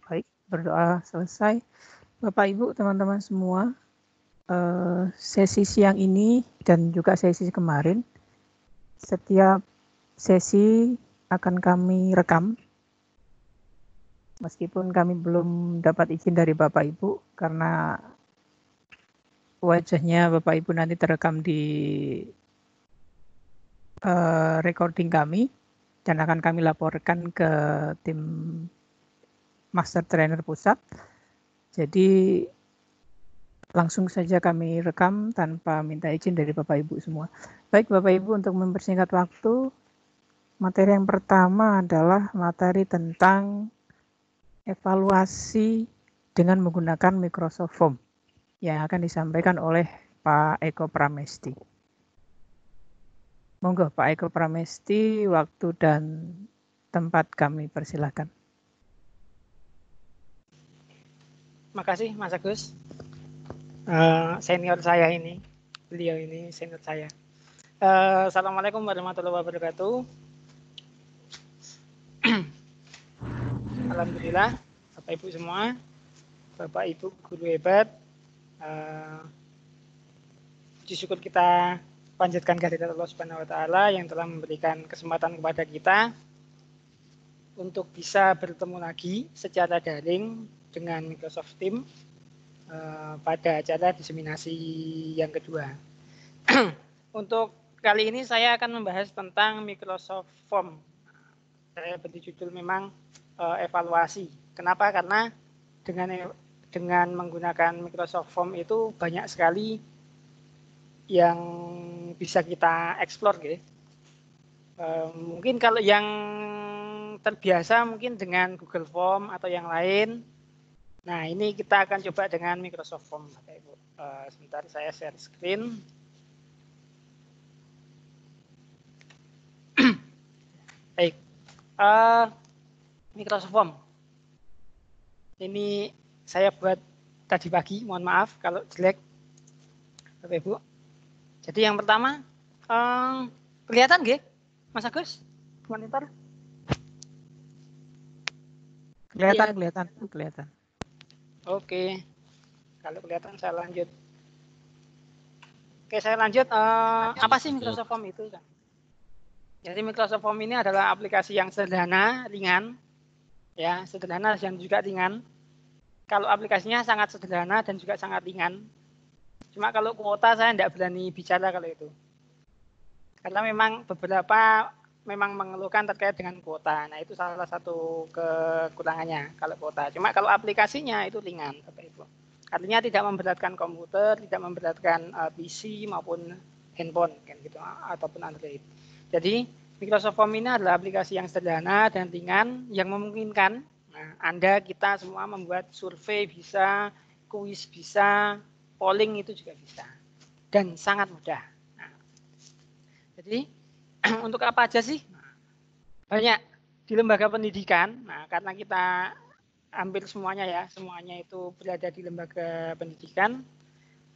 Baik, berdoa selesai. Bapak Ibu, teman-teman semua, sesi siang ini dan juga sesi kemarin, setiap sesi akan kami rekam. Meskipun kami belum dapat izin dari Bapak Ibu karena wajahnya Bapak Ibu nanti terekam di recording kami dan akan kami laporkan ke tim Master Trainer Pusat. Jadi langsung saja kami rekam tanpa minta izin dari Bapak Ibu semua. Baik Bapak Ibu, untuk mempersingkat waktu, materi yang pertama adalah materi tentang evaluasi dengan menggunakan Microsoft Form yang akan disampaikan oleh Pak Eko Pramesti. Monggo Pak Eko Pramesti, waktu dan tempat kami persilahkan. Makasih Mas Agus. Senior saya ini, beliau ini senior saya. Assalamualaikum warahmatullahi wabarakatuh. Alhamdulillah, Bapak Ibu semua, Bapak Ibu guru hebat, puji syukur kita panjatkan kehadirat Allah Subhanahu wa Ta'ala yang telah memberikan kesempatan kepada kita untuk bisa bertemu lagi secara daring dengan Microsoft Teams pada acara diseminasi yang kedua. Untuk kali ini saya akan membahas tentang Microsoft Form. Saya beri judul memang evaluasi. Kenapa? Karena dengan menggunakan Microsoft Form itu banyak sekali yang bisa kita explore, gitu. Mungkin kalau yang terbiasa mungkin dengan Google Form atau yang lain. Nah, ini kita akan coba dengan Microsoft Form, Bapak Ibu. Sebentar saya share screen. Baik. Microsoft Form. Ini saya buat tadi pagi, mohon maaf kalau jelek, Bapak Ibu. Jadi yang pertama, kelihatan nggih, Mas Agus? Monitor? Kelihatan. Oke, kalau kelihatan saya lanjut. Oke, saya lanjut. Apa sih Microsoft Form itu? Jadi Microsoft Form ini adalah aplikasi yang sederhana, ringan, ya, sederhana dan juga ringan. Kalau aplikasinya sangat sederhana dan juga sangat ringan. Cuma kalau kuota saya tidak berani bicara kalau itu. Karena memang beberapa memang mengeluhkan terkait dengan kuota. Nah, itu salah satu kekurangannya kalau kuota. Cuma kalau aplikasinya itu ringan, Bapak Ibu. Artinya tidak memberatkan komputer, tidak memberatkan PC maupun handphone kan gitu ataupun Android. Jadi Microsoft Form ini adalah aplikasi yang sederhana dan ringan yang memungkinkan kita semua membuat survei bisa, kuis bisa, polling itu juga bisa. Dan sangat mudah. Nah, jadi untuk apa aja sih? Banyak di lembaga pendidikan. Nah, karena kita hampir semuanya ya, semuanya itu berada di lembaga pendidikan,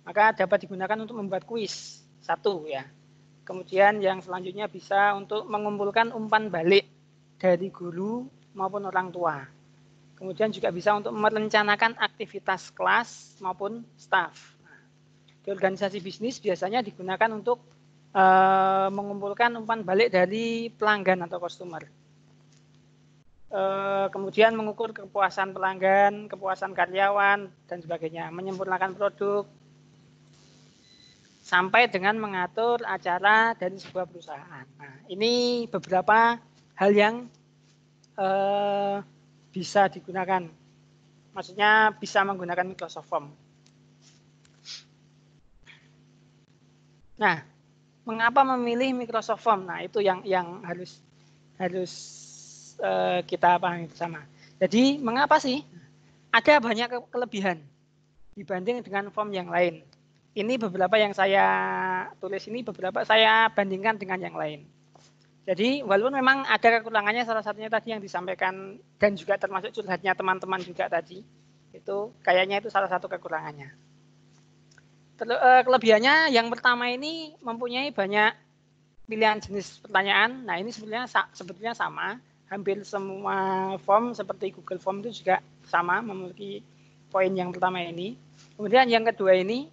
maka dapat digunakan untuk membuat kuis. Satu ya. Kemudian yang selanjutnya bisa untuk mengumpulkan umpan balik dari guru maupun orang tua. Kemudian juga bisa untuk merencanakan aktivitas kelas maupun staf. Nah, di organisasi bisnis biasanya digunakan untuk mengumpulkan umpan balik dari pelanggan atau customer. Kemudian mengukur kepuasan pelanggan, kepuasan karyawan, dan sebagainya. Menyempurnakan produk, sampai dengan mengatur acara dari sebuah perusahaan. Nah, ini beberapa hal yang bisa digunakan. Maksudnya bisa menggunakan Microsoft Form. Nah, mengapa memilih Microsoft Form? Nah, itu yang harus kita pahami bersama. Jadi, mengapa sih? Ada banyak kelebihan dibanding dengan form yang lain. Ini beberapa yang saya tulis ini, beberapa saya bandingkan dengan yang lain. Jadi, walaupun memang ada kekurangannya, salah satunya tadi yang disampaikan dan juga termasuk curhatnya teman-teman juga tadi, itu kayaknya itu salah satu kekurangannya. Kelebihannya yang pertama ini mempunyai banyak pilihan jenis pertanyaan. Nah, ini sebetulnya sama. Hampir semua form seperti Google Form itu juga sama, memiliki poin yang pertama ini. Kemudian yang kedua ini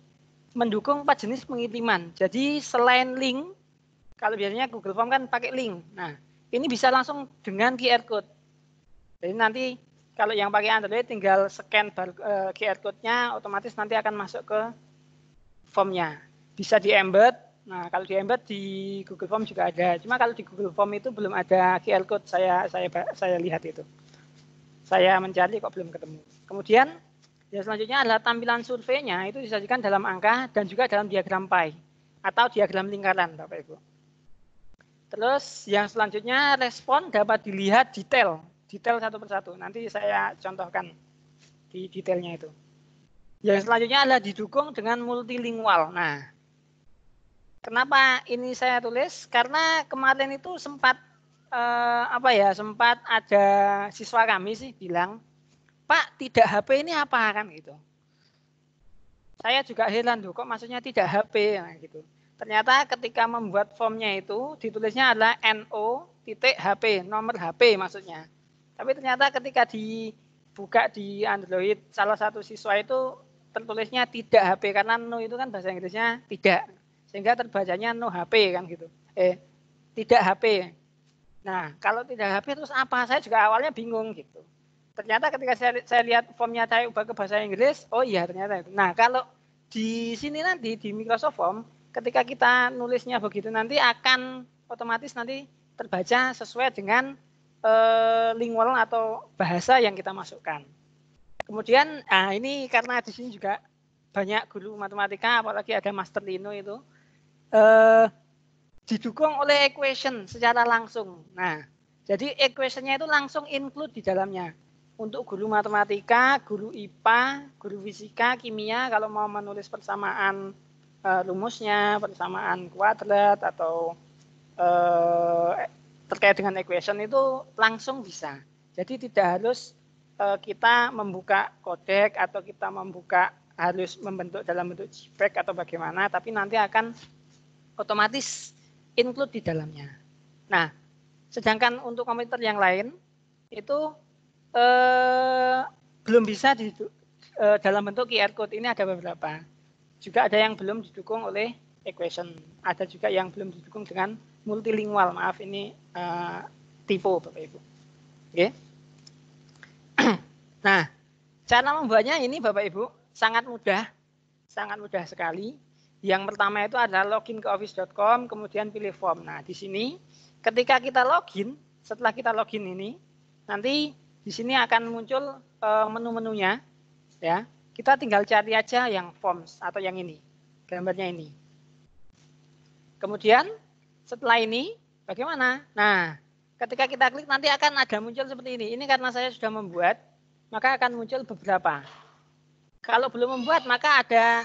mendukung 4 jenis pengiriman. Jadi selain link, kalau biasanya Google Form kan pakai link. Nah, ini bisa langsung dengan QR code. Jadi nanti kalau yang pakai Android tinggal scan QR code-nya, otomatis nanti akan masuk ke formnya. Bisa di-embed. Nah, kalau di-embed di Google Form juga ada. Cuma kalau di Google Form itu belum ada QR code, saya lihat itu. Saya mencari kok belum ketemu. Kemudian yang selanjutnya adalah tampilan surveinya itu disajikan dalam angka dan juga dalam diagram pie atau diagram lingkaran, Bapak Ibu. Terus yang selanjutnya respon dapat dilihat detail satu persatu. Nanti saya contohkan di detailnya itu. Yang selanjutnya adalah didukung dengan multilingual. Nah, kenapa ini saya tulis? Karena kemarin itu sempat sempat ada siswa kami sih bilang, Pak, tidak HP ini apa kan gitu. Saya juga heran tuh, kok maksudnya tidak HP nah, gitu. Ternyata ketika membuat formnya itu ditulisnya adalah NO.HP, nomor HP maksudnya. Tapi ternyata ketika dibuka di Android, salah satu siswa itu tertulisnya tidak HP karena no itu kan bahasa Inggrisnya tidak. Sehingga terbacanya no HP kan gitu. Tidak HP. Nah, kalau tidak HP terus apa? Saya juga awalnya bingung gitu. Ternyata ketika saya lihat formnya saya ubah ke bahasa Inggris, oh iya ternyata itu. Nah, kalau di sini nanti di Microsoft Form, ketika kita nulisnya begitu nanti akan otomatis nanti terbaca sesuai dengan lingual atau bahasa yang kita masukkan. Kemudian, ini karena di sini juga banyak guru matematika, apalagi ada Master Lino itu, didukung oleh equation secara langsung. Nah, jadi equation-nya itu langsung include di dalamnya. Untuk guru matematika, guru IPA, guru fisika, kimia, kalau mau menulis persamaan rumusnya, persamaan kuadrat, atau terkait dengan equation itu langsung bisa. Jadi tidak harus kita membuka kodek atau kita harus membentuk dalam bentuk JPEG atau bagaimana, tapi nanti akan otomatis include di dalamnya. Nah, sedangkan untuk komputer yang lain itu belum bisa dalam bentuk QR code. Ini ada beberapa. Juga ada yang belum didukung oleh equation. Ada juga yang belum didukung dengan multilingual. Maaf, ini typo Bapak Ibu. Oke. Nah, cara membuatnya ini Bapak Ibu sangat mudah sekali. Yang pertama itu adalah login ke office.com, kemudian pilih form. Nah, di sini ketika kita login, setelah kita login ini, nanti di sini akan muncul menu-menunya, ya. Kita tinggal cari aja yang forms atau yang ini, gambarnya ini. Kemudian setelah ini, bagaimana? Nah, ketika kita klik nanti akan ada muncul seperti ini. Ini karena saya sudah membuat, maka akan muncul beberapa. Kalau belum membuat, maka ada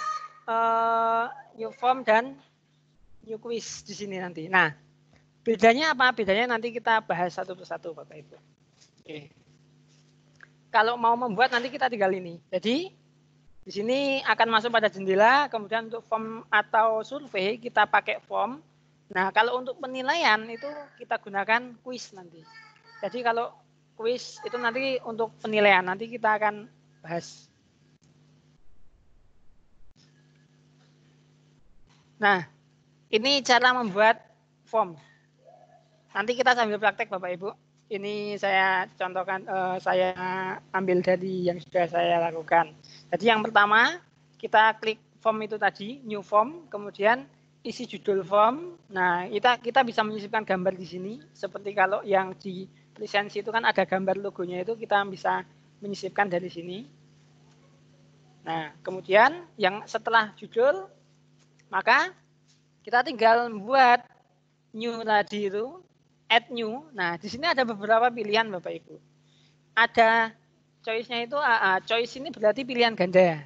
new form dan new quiz di sini nanti. Nah, bedanya apa? Bedanya nanti kita bahas satu persatu, Bapak Ibu. Oke. Kalau mau membuat nanti kita tinggal ini. Jadi di sini akan masuk pada jendela, kemudian untuk form atau survei kita pakai form. Nah, kalau untuk penilaian itu kita gunakan quiz nanti. Jadi kalau quiz itu nanti untuk penilaian, nanti kita akan bahas. Nah, ini cara membuat form. Nanti kita sambil praktek Bapak Ibu. Ini saya contohkan, saya ambil dari yang sudah saya lakukan. Jadi yang pertama, kita klik form itu tadi, new form, kemudian isi judul form. Nah, kita bisa menyisipkan gambar di sini. Seperti kalau yang di lisensi itu kan ada gambar logonya itu, kita bisa menyisipkan dari sini. Nah, kemudian yang setelah judul, maka kita tinggal membuat new tadi itu, add new. Nah, di sini ada beberapa pilihan Bapak Ibu. Ada choice-nya itu, choice ini berarti pilihan ganda.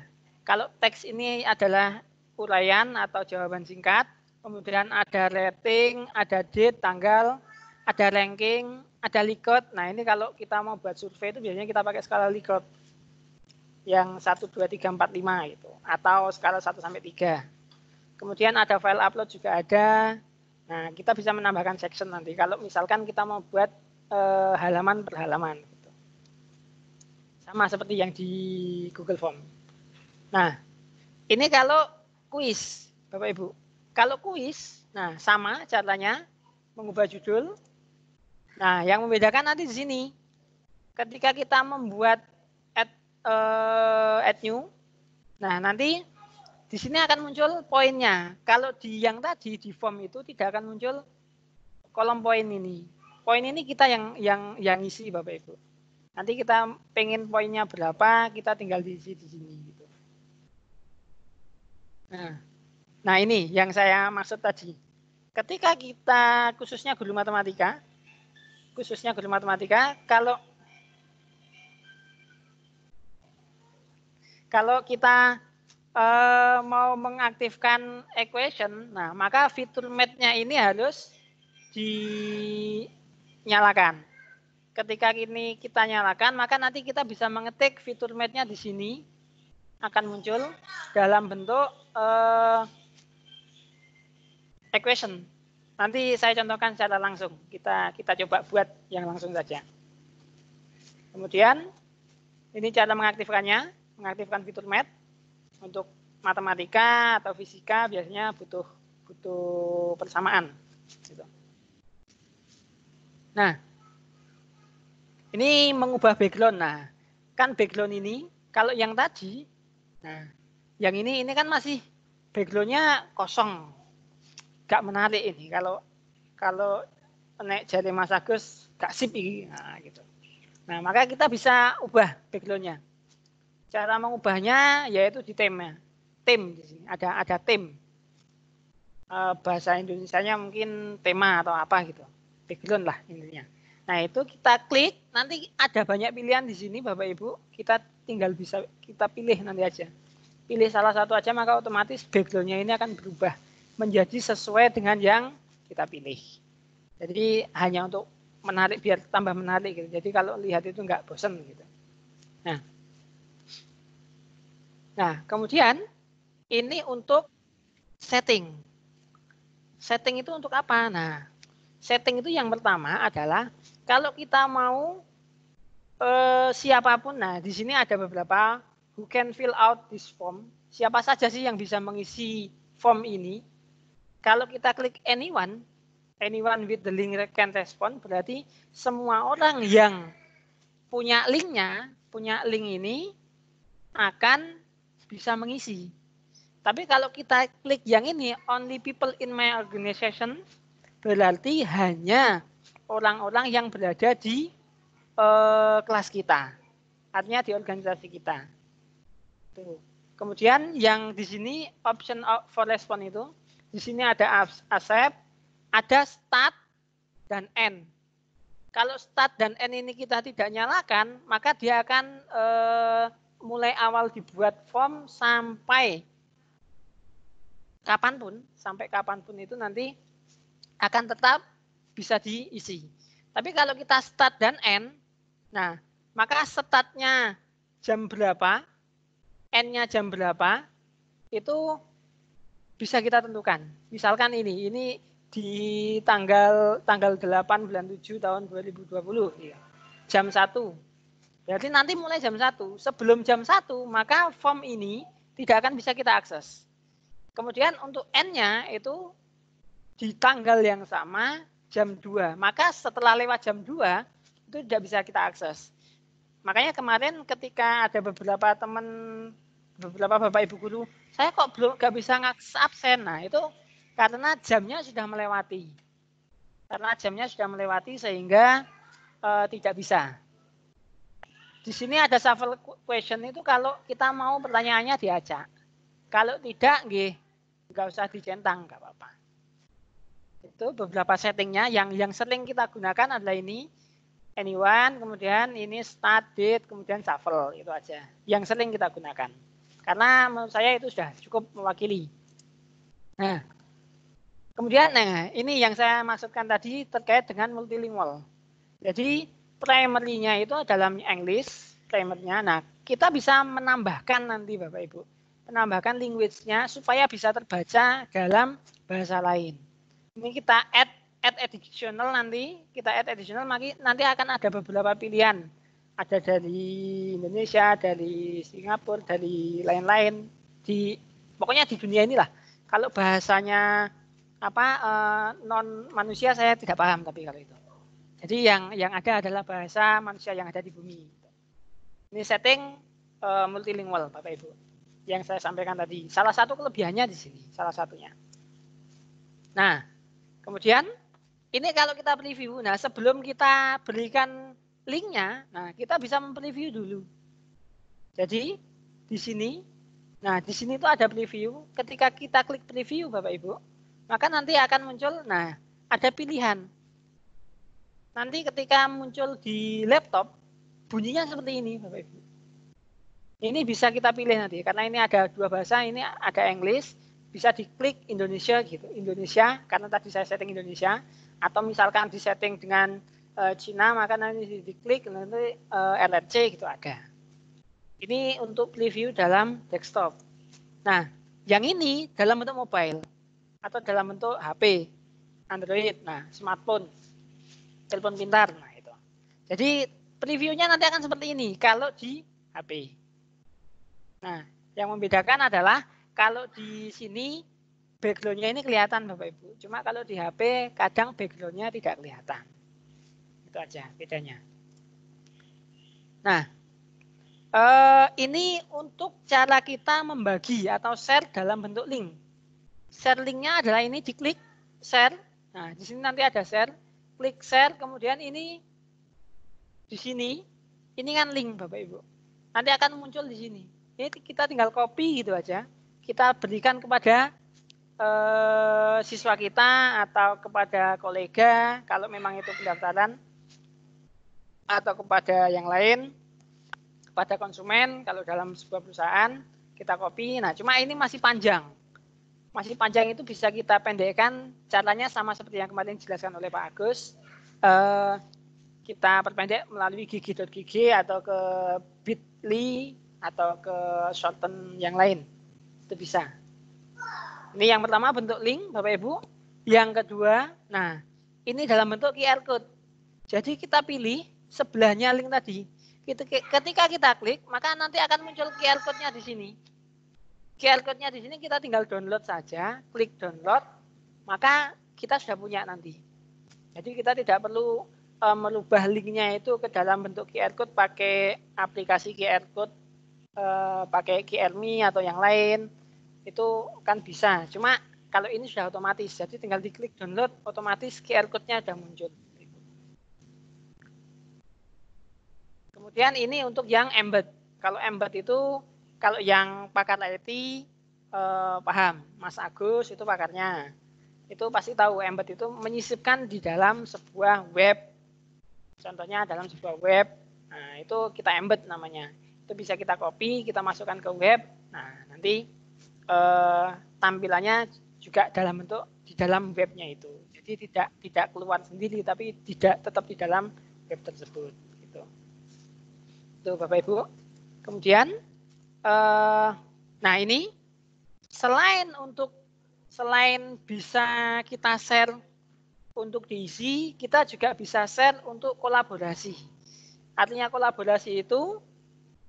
Kalau teks ini adalah uraian atau jawaban singkat, kemudian ada rating, ada date, tanggal, ada ranking, ada Likert. Nah, ini kalau kita mau buat survei itu biasanya kita pakai skala Likert yang 1, 2, 3, 4, 5 gitu, atau skala 1 sampai 3. Kemudian ada file upload juga ada. Nah, kita bisa menambahkan section nanti. Kalau misalkan kita mau buat halaman per halaman. Gitu. Sama seperti yang di Google Form. Nah, ini kalau kuis, Bapak Ibu. Kalau kuis, nah sama caranya mengubah judul. Nah, yang membedakan nanti di sini. Ketika kita membuat add new, nah nanti di sini akan muncul poinnya. Kalau di yang tadi di form itu tidak akan muncul kolom poin ini. Poin ini kita yang isi Bapak Ibu. Nanti kita pengen poinnya berapa, kita tinggal diisi di sini. Gitu. Nah ini yang saya maksud tadi. Ketika kita khususnya guru matematika, kalau kita mau mengaktifkan equation, nah maka fitur math-nya ini harus dinyalakan. Ketika ini kita nyalakan, maka nanti kita bisa mengetik fitur math-nya di sini akan muncul dalam bentuk equation. Nanti saya contohkan secara langsung. Kita coba buat yang langsung saja. Kemudian ini cara mengaktifkannya, mengaktifkan fitur math. Untuk matematika atau fisika biasanya butuh persamaan. Gitu. Nah, ini mengubah background. Nah, kan background ini kalau yang tadi, nah yang ini kan masih backgroundnya kosong, gak menarik ini. Kalau naik jari Mas Agus gak sip ini, nah gitu. Nah, maka kita bisa ubah backgroundnya. Cara mengubahnya yaitu di theme-nya. Theme di sini ada theme. Bahasa Indonesianya mungkin tema atau apa gitu. Background lah intinya. Nah, itu kita klik, nanti ada banyak pilihan di sini Bapak Ibu. Kita tinggal bisa kita pilih nanti aja. Pilih salah satu aja maka otomatis background-nya ini akan berubah menjadi sesuai dengan yang kita pilih. Jadi hanya untuk menarik biar tambah menarik gitu. Jadi kalau lihat itu enggak bosan gitu. Nah, kemudian ini untuk setting. Setting itu untuk apa? Nah, setting itu yang pertama adalah kalau kita mau siapapun, nah di sini ada beberapa who can fill out this form. Siapa saja sih yang bisa mengisi form ini? Kalau kita klik anyone with the link can respond, berarti semua orang yang punya linknya, punya link ini akan bisa mengisi. Tapi kalau kita klik yang ini, only people in my organization, berarti hanya orang-orang yang berada di kelas kita. Artinya di organisasi kita. Tuh. Kemudian yang di sini option for response itu, di sini ada accept, ada start dan end. Kalau start dan end ini kita tidak nyalakan, maka dia akan mulai awal dibuat form sampai kapanpun itu nanti akan tetap bisa diisi. Tapi kalau kita start dan end, nah maka startnya jam berapa, end-nya jam berapa, itu bisa kita tentukan. Misalkan ini di tanggal 8 bulan 7 tahun 2020, ya, jam 1. Berarti nanti mulai jam 1. Sebelum jam 1, maka form ini tidak akan bisa kita akses. Kemudian untuk N-nya itu di tanggal yang sama, jam 2. Maka setelah lewat jam 2, itu tidak bisa kita akses. Makanya kemarin ketika ada beberapa Bapak Ibu guru, saya kok belum nggak bisa ngakses absen. Nah, itu karena jamnya sudah melewati. Sehingga tidak bisa. Di sini ada shuffle question itu kalau kita mau pertanyaannya diacak. Kalau tidak, nggak usah dicentang, nggak apa-apa. Itu beberapa settingnya yang sering kita gunakan adalah ini, anyone, kemudian ini start date, kemudian shuffle, itu aja. Yang sering kita gunakan. Karena menurut saya itu sudah cukup mewakili. Nah, kemudian ini yang saya maksudkan tadi terkait dengan multilingual. Jadi primernya itu dalam English, primernya. Nah, kita bisa menambahkan nanti Bapak Ibu, menambahkan language-nya supaya bisa terbaca dalam bahasa lain. Ini kita add additional nanti, nanti akan ada beberapa pilihan. ada dari Indonesia, dari Singapura, dari lain-lain, pokoknya di dunia inilah. Kalau bahasanya non manusia saya tidak paham, tapi kalau itu. Jadi yang ada adalah bahasa manusia yang ada di bumi. Ini setting multilingual, Bapak Ibu, yang saya sampaikan tadi. Salah satu kelebihannya di sini, salah satunya. Nah, kemudian ini kalau kita preview, nah sebelum kita berikan linknya, nah kita bisa mempreview dulu. Jadi di sini, nah di sini itu ada preview. Ketika kita klik preview, Bapak Ibu, maka nanti akan muncul, nah ada pilihan. Nanti ketika muncul di laptop, bunyinya seperti ini, Bapak Ibu. Ini bisa kita pilih nanti, karena ini ada dua bahasa, ini ada English, bisa diklik Indonesia gitu, Indonesia, karena tadi saya setting Indonesia, atau misalkan disetting dengan Cina, maka nanti diklik nanti LRC gitu ada. Ini untuk preview dalam desktop. Nah, yang ini dalam bentuk mobile atau dalam bentuk HP, Android, nah smartphone, telepon pintar, nah itu. Jadi previewnya nanti akan seperti ini kalau di HP. Nah, yang membedakan adalah kalau di sini background-nya ini kelihatan Bapak Ibu. Cuma kalau di HP kadang background-nya tidak kelihatan. Itu aja bedanya. Nah, ini untuk cara kita membagi atau share dalam bentuk link. Share linknya adalah ini, diklik share. Nah, di sini nanti ada share. Klik share, kemudian ini di sini, ini kan link Bapak Ibu. Nanti akan muncul di sini. Ini kita tinggal copy gitu aja. Kita berikan kepada siswa kita atau kepada kolega kalau memang itu pendaftaran, atau kepada yang lain, kepada konsumen kalau dalam sebuah perusahaan kita copy. Nah, cuma ini masih panjang. Masih panjang itu bisa kita pendekkan, caranya sama seperti yang kemarin dijelaskan oleh Pak Agus. Kita perpendek melalui gigi.gg atau ke bit.ly atau ke shorten yang lain. Itu bisa. Ini yang pertama bentuk link Bapak Ibu. Yang kedua, nah ini dalam bentuk QR code. Jadi kita pilih sebelahnya link tadi. Ketika kita klik, maka nanti akan muncul QR code-nya di sini. QR code-nya di sini kita tinggal download saja, klik download, maka kita sudah punya nanti. Jadi kita tidak perlu merubah linknya itu ke dalam bentuk QR code pakai aplikasi QR code, pakai QRMe atau yang lain. Itu kan bisa, cuma kalau ini sudah otomatis, jadi tinggal diklik download, otomatis QR code-nya sudah muncul. Kemudian ini untuk yang embed. Kalau embed itu, kalau yang pakar IT paham, Mas Agus itu pakarnya. Itu pasti tahu embed itu menyisipkan di dalam sebuah web. Contohnya dalam sebuah web, nah itu kita embed namanya. Itu bisa kita copy, kita masukkan ke web. Nah nanti tampilannya juga dalam bentuk di dalam webnya itu. Jadi tidak keluar sendiri, tapi tetap di dalam web tersebut. Gitu. Itu Bapak Ibu. Kemudian, nah ini selain bisa kita share untuk diisi, kita juga bisa share untuk kolaborasi. Artinya kolaborasi itu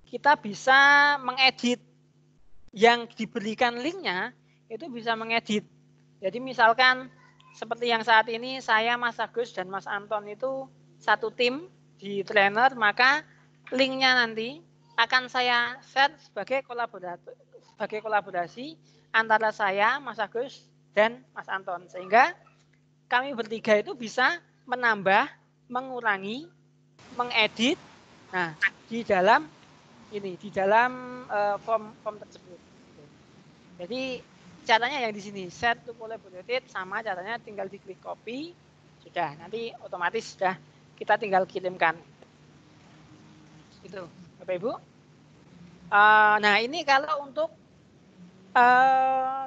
kita bisa mengedit yang diberikan linknya, itu bisa mengedit. Jadi misalkan seperti yang saat ini saya, Mas Agus, dan Mas Anton itu satu tim di trainer, maka linknya nanti akan saya share sebagai kolaborasi antara saya, Mas Agus, dan Mas Anton. Sehingga kami bertiga itu bisa menambah, mengurangi, mengedit, nah di dalam form tersebut. Jadi caranya yang di sini, set to collaborated, sama caranya tinggal diklik copy, sudah nanti otomatis sudah kita tinggal kirimkan. Itu Bapak Ibu. Nah ini kalau untuk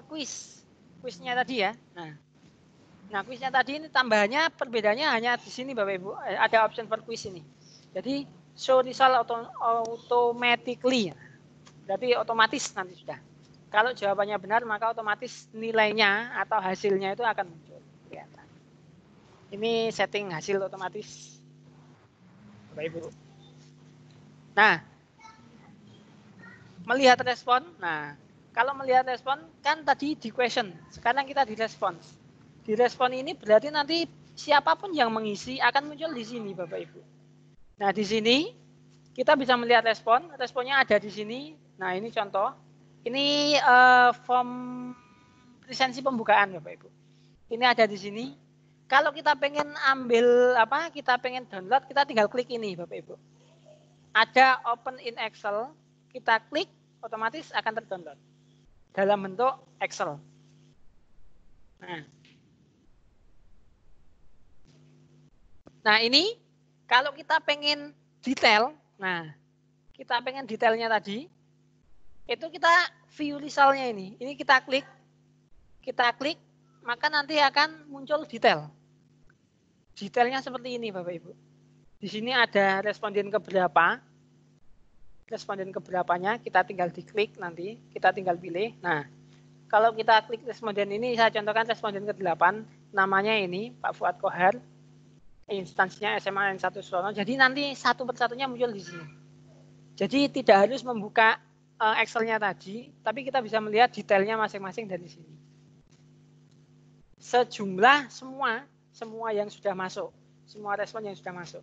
kuisnya tadi ya. Nah kuisnya tadi ini tambahannya, perbedaannya hanya di sini Bapak Ibu, ada option for quiz ini. Jadi show result automatically, berarti otomatis nanti sudah. Kalau jawabannya benar, maka otomatis nilainya atau hasilnya itu akan muncul. Kelihatan. Ini setting hasil otomatis, Bapak Ibu. Nah, melihat respon. Nah, kalau melihat respon kan tadi di question, sekarang kita di response. Di respon ini berarti nanti siapapun yang mengisi akan muncul di sini, Bapak Ibu. Nah, di sini kita bisa melihat respon, responnya ada di sini. Nah, ini contoh. Ini form lisensi pembukaan, Bapak Ibu. Ini ada di sini. Kalau kita pengen ambil apa, kita pengen download, kita tinggal klik ini, Bapak Ibu. Ada open in Excel, kita klik, otomatis akan terdownload dalam bentuk Excel. Nah, ini kalau kita pengen detail, nah kita pengen detailnya tadi, itu kita view resultnya ini. Ini kita klik, maka nanti akan muncul detail. Detailnya seperti ini, Bapak Ibu. Di sini ada responden keberapa. Responden keberapanya kita tinggal diklik nanti, kita tinggal pilih. Nah, kalau kita klik responden ini, saya contohkan responden ke-8, namanya ini Pak Fuad Kohar, instansinya SMA N1 Solo. Jadi nanti satu persatunya muncul di sini. Jadi tidak harus membuka Excel-nya tadi, tapi kita bisa melihat detailnya masing-masing dari sini. Sejumlah semua yang sudah masuk, semua respon yang sudah masuk.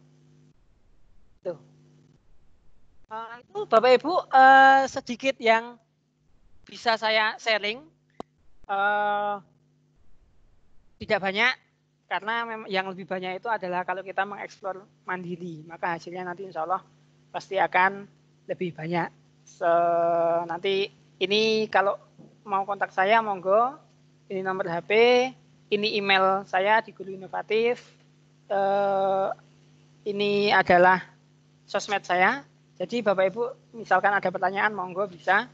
Tuh. Itu Bapak Ibu sedikit yang bisa saya sharing. Tidak banyak, karena yang lebih banyak itu adalah kalau kita mengeksplor mandiri, maka hasilnya nanti insya Allah pasti akan lebih banyak. Nanti ini kalau mau kontak saya monggo, ini nomor HP, ini email saya di Guru Inovatif, ini adalah sosmed saya. Jadi Bapak Ibu misalkan ada pertanyaan monggo bisa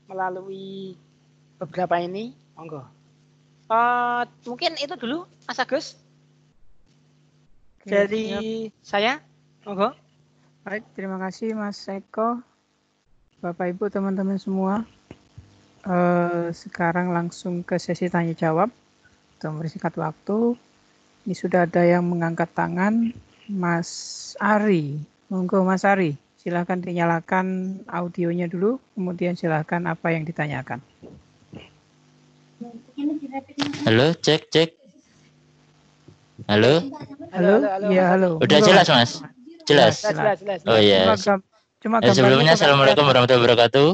melalui beberapa ini, monggo. Mungkin itu dulu Mas Agus. Dari saya, monggo. Baik, terima kasih Mas Eko, Bapak Ibu, teman-teman semua. Sekarang langsung ke sesi tanya jawab. Untuk mempersingkat waktu, ini sudah ada yang mengangkat tangan, Mas Ari. Monggo Mas Ari, silahkan dinyalakan audionya dulu, kemudian silahkan apa yang ditanyakan. Halo, cek. Halo. Iya, halo. Udah jelas, Mas? Jelas. Oh iya. Sebelumnya Assalamualaikum warahmatullahi wabarakatuh.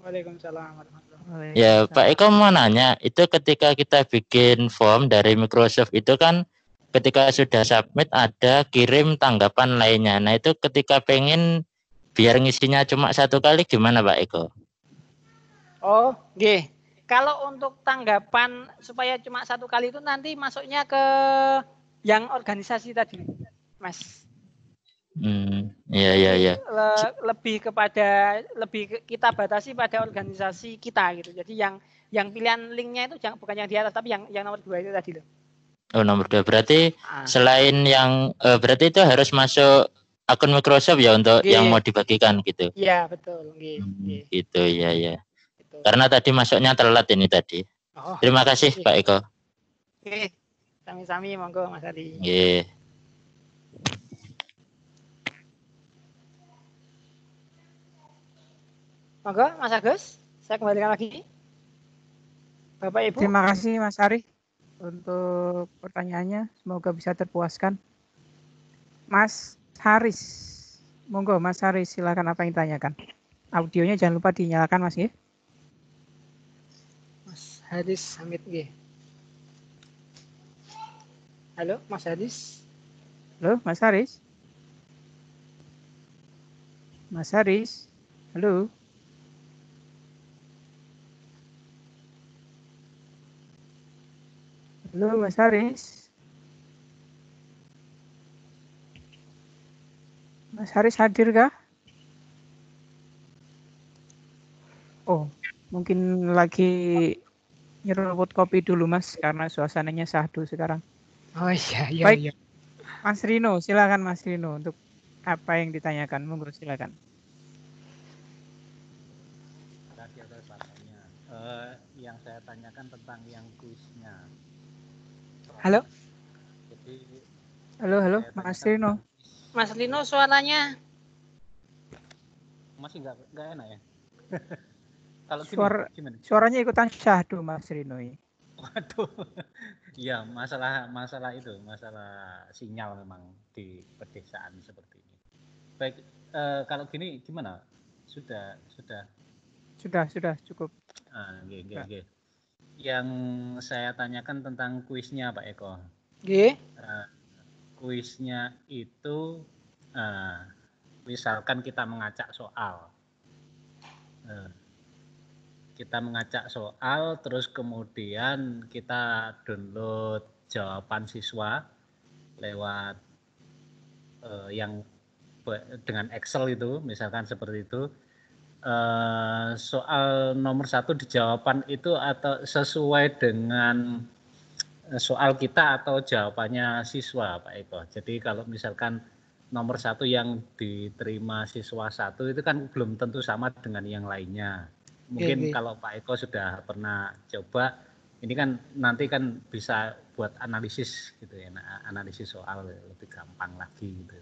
Waalaikumsalam warahmatullahi wabarakatuh. Ya, Pak Eko mau nanya, itu ketika kita bikin form dari Microsoft itu kan ketika sudah submit ada kirim tanggapan lainnya. Nah, itu ketika pengen biar ngisinya cuma satu kali gimana Pak Eko? Oh, nggih. Kalau untuk tanggapan supaya cuma satu kali itu nanti masuknya ke yang organisasi tadi, Mas. Iya. Lebih kita batasi pada organisasi kita gitu. Jadi yang pilihan linknya itu bukan yang di atas tapi yang nomor 2 itu tadi loh. Oh, nomor 2 berarti selain yang berarti itu harus masuk akun Microsoft ya untuk yang mau dibagikan gitu. Iya, betul. Gitu ya. Gitu. Karena tadi masuknya telat ini tadi. Terima kasih Pak Eko. Oke. Sami-sami monggo Mas Adi. Nggih. Monggo Mas Agus, saya kembalikan lagi. Bapak Ibu. Terima kasih Mas Ari untuk pertanyaannya, semoga bisa terpuaskan. Mas Haris, monggo Mas Haris, silakan apa yang ditanyakan. Audionya jangan lupa dinyalakan Mas ya. Mas Haris Hamid G. Halo Mas Haris. Halo Mas Haris. Mas Haris. Halo. Halo Mas Haris. Mas Haris hadir kah? Oh, mungkin lagi nyeruput kopi dulu Mas, karena suasananya syahdu sekarang. Oh iya. Baik, Mas Rino, silakan Mas Rino untuk apa yang ditanyakan, monggo silakan. Terima kasih atas pertanyaannya. Yang saya tanyakan tentang yang kuisnya. Halo. Jadi, halo Mas Rino. Mas Rino suaranya Masih nggak enak ya? Kalau gini, gimana? Suaranya ikutan syahdu Mas Rino. Waduh, iya masalah itu, masalah sinyal memang di pedesaan seperti ini. Baik, kalau gini gimana? Sudah cukup. Oke. Yang saya tanyakan tentang kuisnya Pak Eko. Kuisnya itu, misalkan kita mengacak soal. Terus kemudian kita download jawaban siswa lewat yang dengan Excel itu, misalkan seperti itu. Soal nomor 1 di jawaban itu atau sesuai dengan soal kita atau jawabannya siswa Pak Eko. Jadi kalau misalkan nomor 1 yang diterima siswa 1 itu kan belum tentu sama dengan yang lainnya. Mungkin kalau Pak Eko sudah pernah coba, ini kan nanti kan bisa buat analisis gitu ya, analisis soal lebih gampang lagi gitu.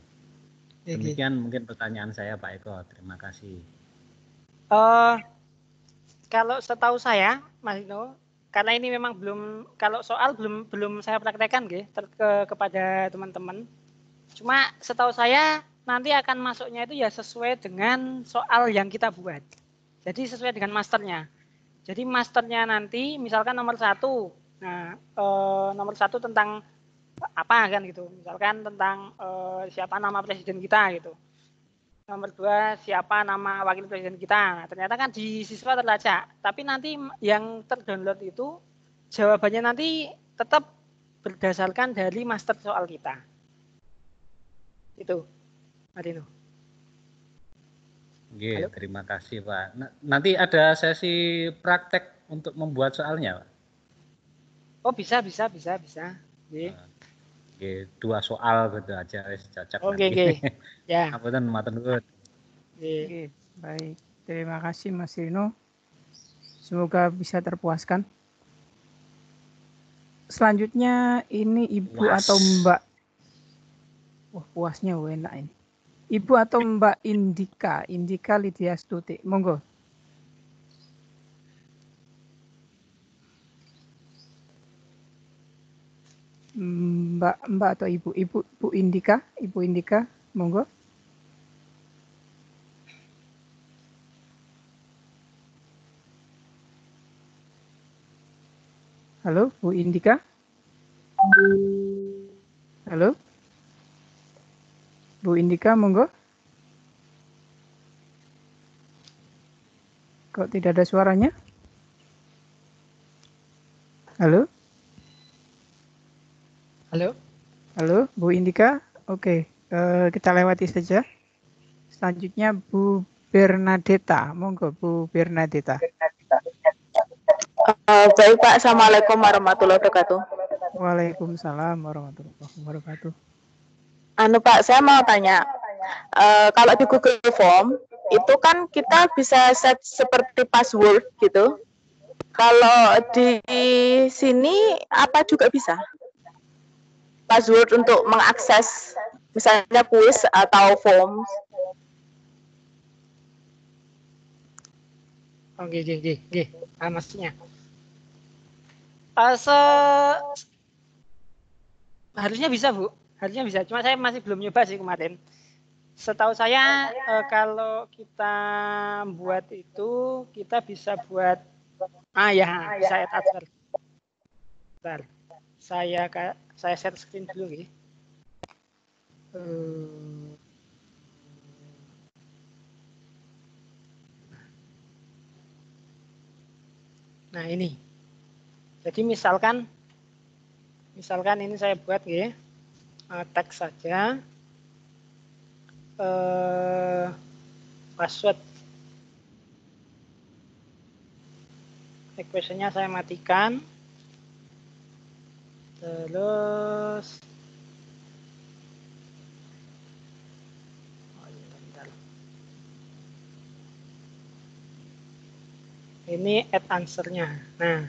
Demikian mungkin pertanyaan saya Pak Eko, terima kasih. Kalau setahu saya, Mas Dino, karena ini memang kalau soal belum saya praktekkan kepada teman-teman. Cuma setahu saya nanti akan masuknya itu ya sesuai dengan soal yang kita buat. Jadi sesuai dengan masternya. Jadi masternya nanti misalkan nomor 1. Nah, nomor 1 tentang apa kan gitu. Misalkan tentang siapa nama presiden kita gitu. Nomor 2 siapa nama wakil presiden kita. Nah, ternyata kan di siswa terlacak. Tapi nanti yang terdownload itu jawabannya nanti tetap berdasarkan dari master soal kita. Itu, Marino. Oke, terima kasih Pak. Nanti ada sesi praktek untuk membuat soalnya Pak? Oh bisa. Oke, 2 soal gitu aja cocok. Oke. Ya. Ngapunten matur nuwun. Oke, baik. Terima kasih Mas Rino. Semoga bisa terpuaskan. Selanjutnya ini Ibu atau Mbak. Wah, puasnya enak ini. Ibu atau Mbak Indika Lydia Stuti. Monggo. Mbak atau Ibu Indika, monggo. Halo, Bu Indika. Halo, Bu Indika, monggo. Kok tidak ada suaranya? Halo, Bu Indika. Oke, kita lewati saja. Selanjutnya Bu Bernadetta, monggo Bu Bernadetta. Baik Pak, Assalamualaikum warahmatullahi wabarakatuh. Waalaikumsalam warahmatullahi wabarakatuh. Pak, saya mau tanya, kalau di Google Form itu kan kita bisa set seperti password gitu. Kalau di sini apa juga bisa? Password untuk mengakses misalnya kuis atau form. Oke. Maksudnya. Harusnya bisa Bu. Cuma saya masih belum nyoba sih kemarin. Setahu saya kalau kita buat itu kita bisa buat bisa add answer. Bentar. Saya share screen dulu nih. Nah ini. Jadi misalkan ini saya buat teks saja password equation-nya saya matikan, terus ini add answer-nya. Nah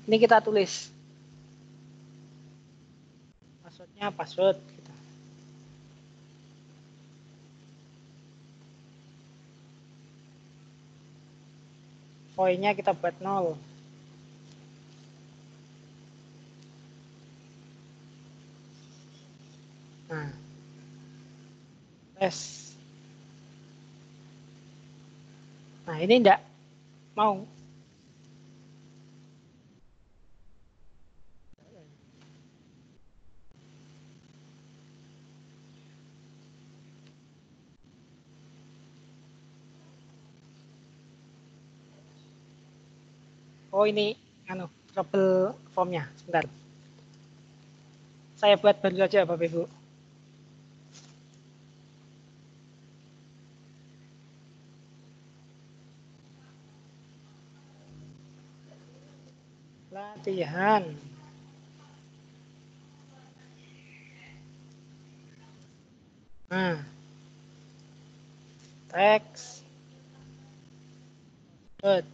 ini kita tulis password gitu. Poinnya kita buat 0. Nah, tes. Nah, ini enggak mau. Oh, ini trouble formnya. Sebentar. Saya buat baru saja, Bapak Ibu. Latihan. Nah, teks. Good.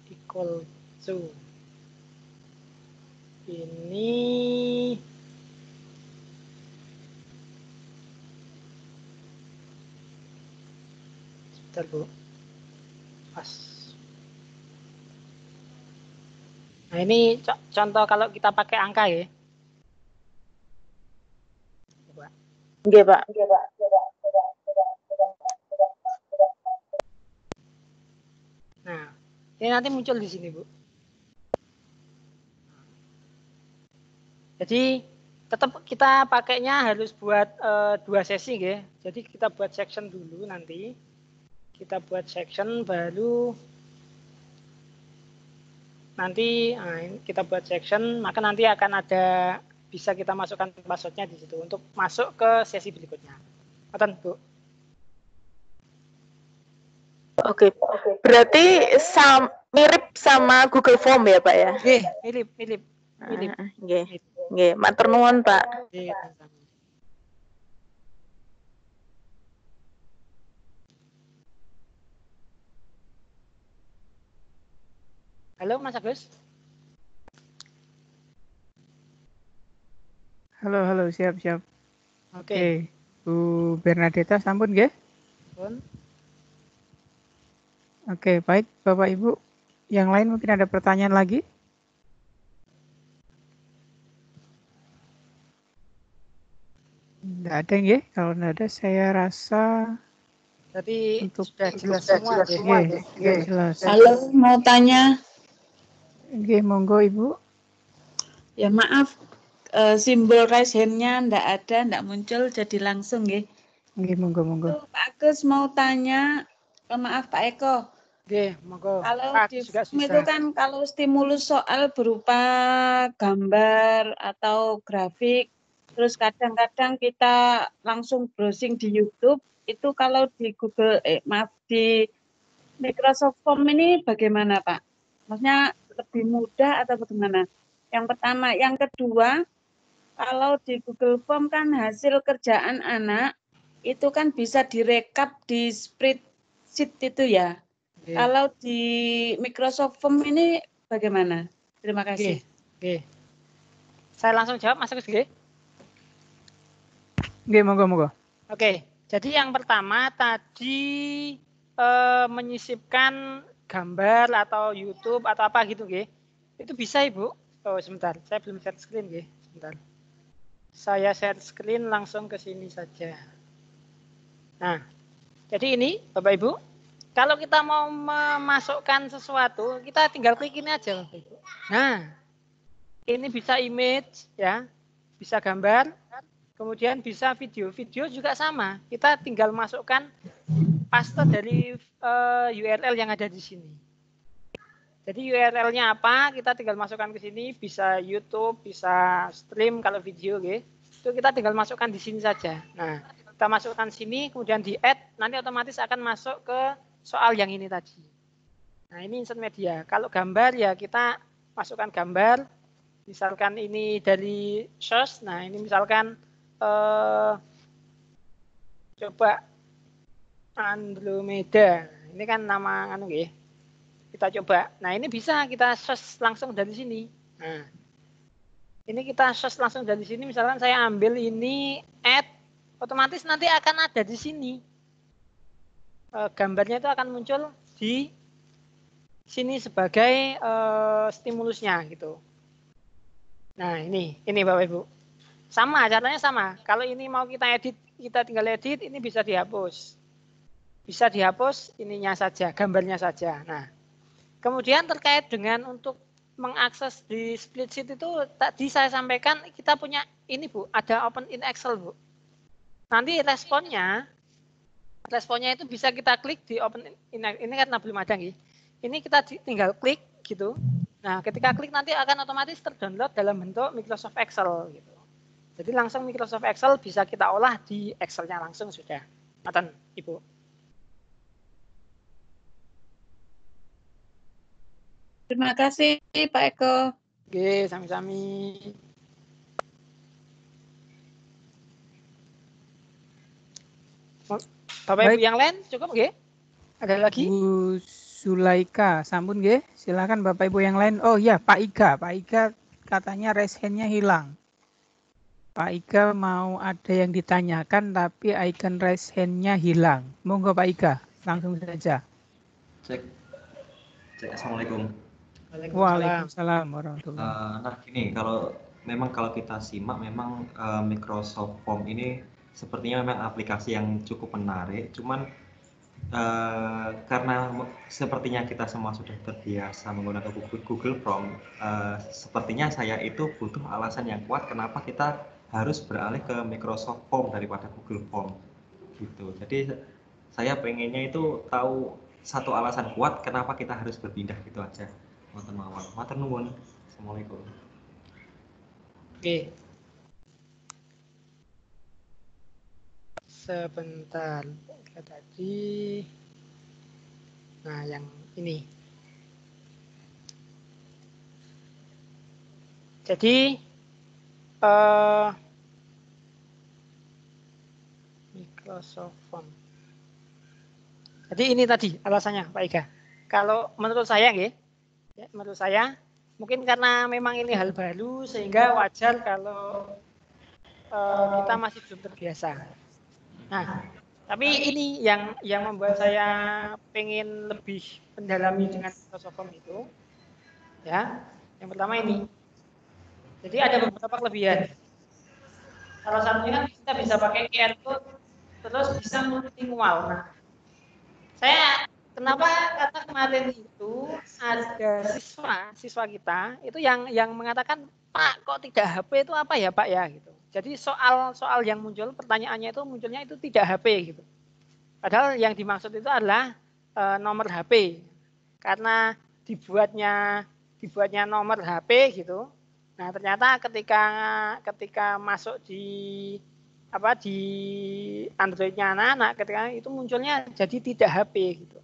Equal to. Ini sebentar, Bu. Pas. Nah, ini contoh kalau kita pakai angka ya. Coba. Nggih, Pak. Nah, ini nanti muncul di sini, Bu. Jadi tetap kita pakainya harus buat 2 sesi ya. Jadi kita buat section dulu nanti. Kita buat section baru nanti kita buat section, maka nanti akan ada bisa kita masukkan passwordnya di situ untuk masuk ke sesi berikutnya. Ngoten, Bu. Oke. Berarti mirip sama Google Form ya, Pak ya? Nggih, mirip. Nggih, matur nuwun, Pak. Nggih. Halo, Mas Agus. Halo, siap. Oke. Bu Bernadetta sampun nggih? Pun. Oke, baik Bapak Ibu. Yang lain mungkin ada pertanyaan lagi? Tidak ada nggih? Kalau tidak ada saya rasa Tadi untuk sudah jelas semua. Jelas. Halo, mau tanya. Nggih, monggo Ibu. Ya maaf, simbol raise hand-nya enggak muncul, jadi langsung nggih. Nggih, monggo. Pak Agus mau tanya, maaf Pak Eko. Nggih, monggo. Kalau Pak di juga form bisa. itu kan kalau stimulus soal berupa gambar atau grafik, terus kadang-kadang kita langsung browsing di YouTube, itu kalau di di Microsoft Form ini bagaimana Pak? Maksudnya lebih mudah atau bagaimana? Yang pertama, yang kedua, kalau di Google Form kan hasil kerjaan anak itu kan bisa direkap di spreadsheet itu ya. Kalau di Microsoft Form ini bagaimana? Terima kasih. Oke. Saya langsung jawab, Mas Agus. Nggih, monggo. Oke. Jadi yang pertama tadi menyisipkan gambar atau YouTube atau apa gitu, nggih. Itu bisa, Ibu. Oh, sebentar. Saya belum share screen, nggih. Sebentar. Saya share screen langsung ke sini saja. Nah, jadi ini Bapak Ibu, kalau kita mau memasukkan sesuatu, kita tinggal klik ini aja, Bapak Ibu. Nah, ini bisa image ya, bisa gambar, kemudian bisa video. Video juga sama. Kita tinggal masukkan paste dari URL yang ada di sini. Jadi URL-nya apa? Kita tinggal masukkan ke sini, bisa YouTube, bisa stream kalau video, gitu. Itu kita tinggal masukkan di sini saja. Nah, kita masukkan sini, kemudian di add, nanti otomatis akan masuk ke soal yang ini tadi. Nah, ini insert media. Kalau gambar ya kita masukkan gambar. Misalkan ini dari source. Nah, ini misalkan coba Andromeda. Ini kan nama Kita coba. Nah, ini bisa kita search langsung dari sini. Nah, ini kita search langsung dari sini. Misalkan saya ambil ini add, otomatis nanti akan ada di sini. Gambarnya itu akan muncul di sini sebagai stimulusnya gitu. Nah, ini Bapak Ibu. Sama, caranya sama. Kalau ini mau kita edit, kita tinggal edit, ini bisa dihapus. Bisa dihapus ininya saja, gambarnya saja. Nah, kemudian terkait dengan untuk mengakses di split sheet itu tadi saya sampaikan kita punya ini Bu, ada open in Excel Bu. Nanti responnya itu bisa kita klik di open in, ini karena belum ada nih. Ini kita tinggal klik gitu. Nah, ketika klik nanti akan otomatis terdownload dalam bentuk Microsoft Excel gitu. Jadi langsung Microsoft Excel bisa kita olah di Excel-nya langsung sudah. Ngaten, Ibu. Terima kasih Pak Eko. Oke, sami-sami. Bapak Ibu yang lain cukup nggih? Ada lagi? Bu Sulaika, sampun nggih. Silakan Bapak Ibu yang lain. Oh iya, Pak Iga. Pak Iga katanya raise hand-nya hilang. Pak Iga mau ada yang ditanyakan tapi icon raise hand-nya hilang. Monggo Pak Iga, langsung saja. Cek. Assalamualaikum. Waalaikumsalam warahmatullahi. Nah gini, kalau kita simak memang Microsoft Form ini sepertinya memang aplikasi yang cukup menarik. Cuman karena sepertinya kita semua sudah terbiasa menggunakan Google Form, sepertinya saya itu butuh alasan yang kuat kenapa kita harus beralih ke Microsoft Form daripada Google Form gitu. Jadi saya pengennya itu tahu satu alasan kuat kenapa kita harus berpindah gitu aja. Matur nuwun. Assalamualaikum. Oke. Sebentar. Tadi. Nah, yang ini. Jadi Microsoft Form. Jadi ini tadi alasannya Pak Iga. Kalau menurut saya nggih, ya, menurut saya mungkin karena memang ini hal baru sehingga wajar kalau kita masih belum terbiasa. Nah, tapi ini yang membuat saya pengen lebih mendalami dengan Microsoft Form itu, ya, yang pertama ini. Jadi ada beberapa kelebihan. Salah satunya kita bisa pakai QR code, terus bisa multilingual. Nah, saya kenapa kata kemarin itu ada siswa kita itu yang mengatakan, Pak, kok tidak HP itu apa ya Pak ya gitu. Jadi soal yang muncul pertanyaannya itu munculnya itu tidak HP gitu. Padahal yang dimaksud itu adalah nomor HP. Karena dibuatnya nomor HP gitu. Nah, ternyata ketika masuk di Android-nya anak-anak ketika itu munculnya jadi tidak HP gitu.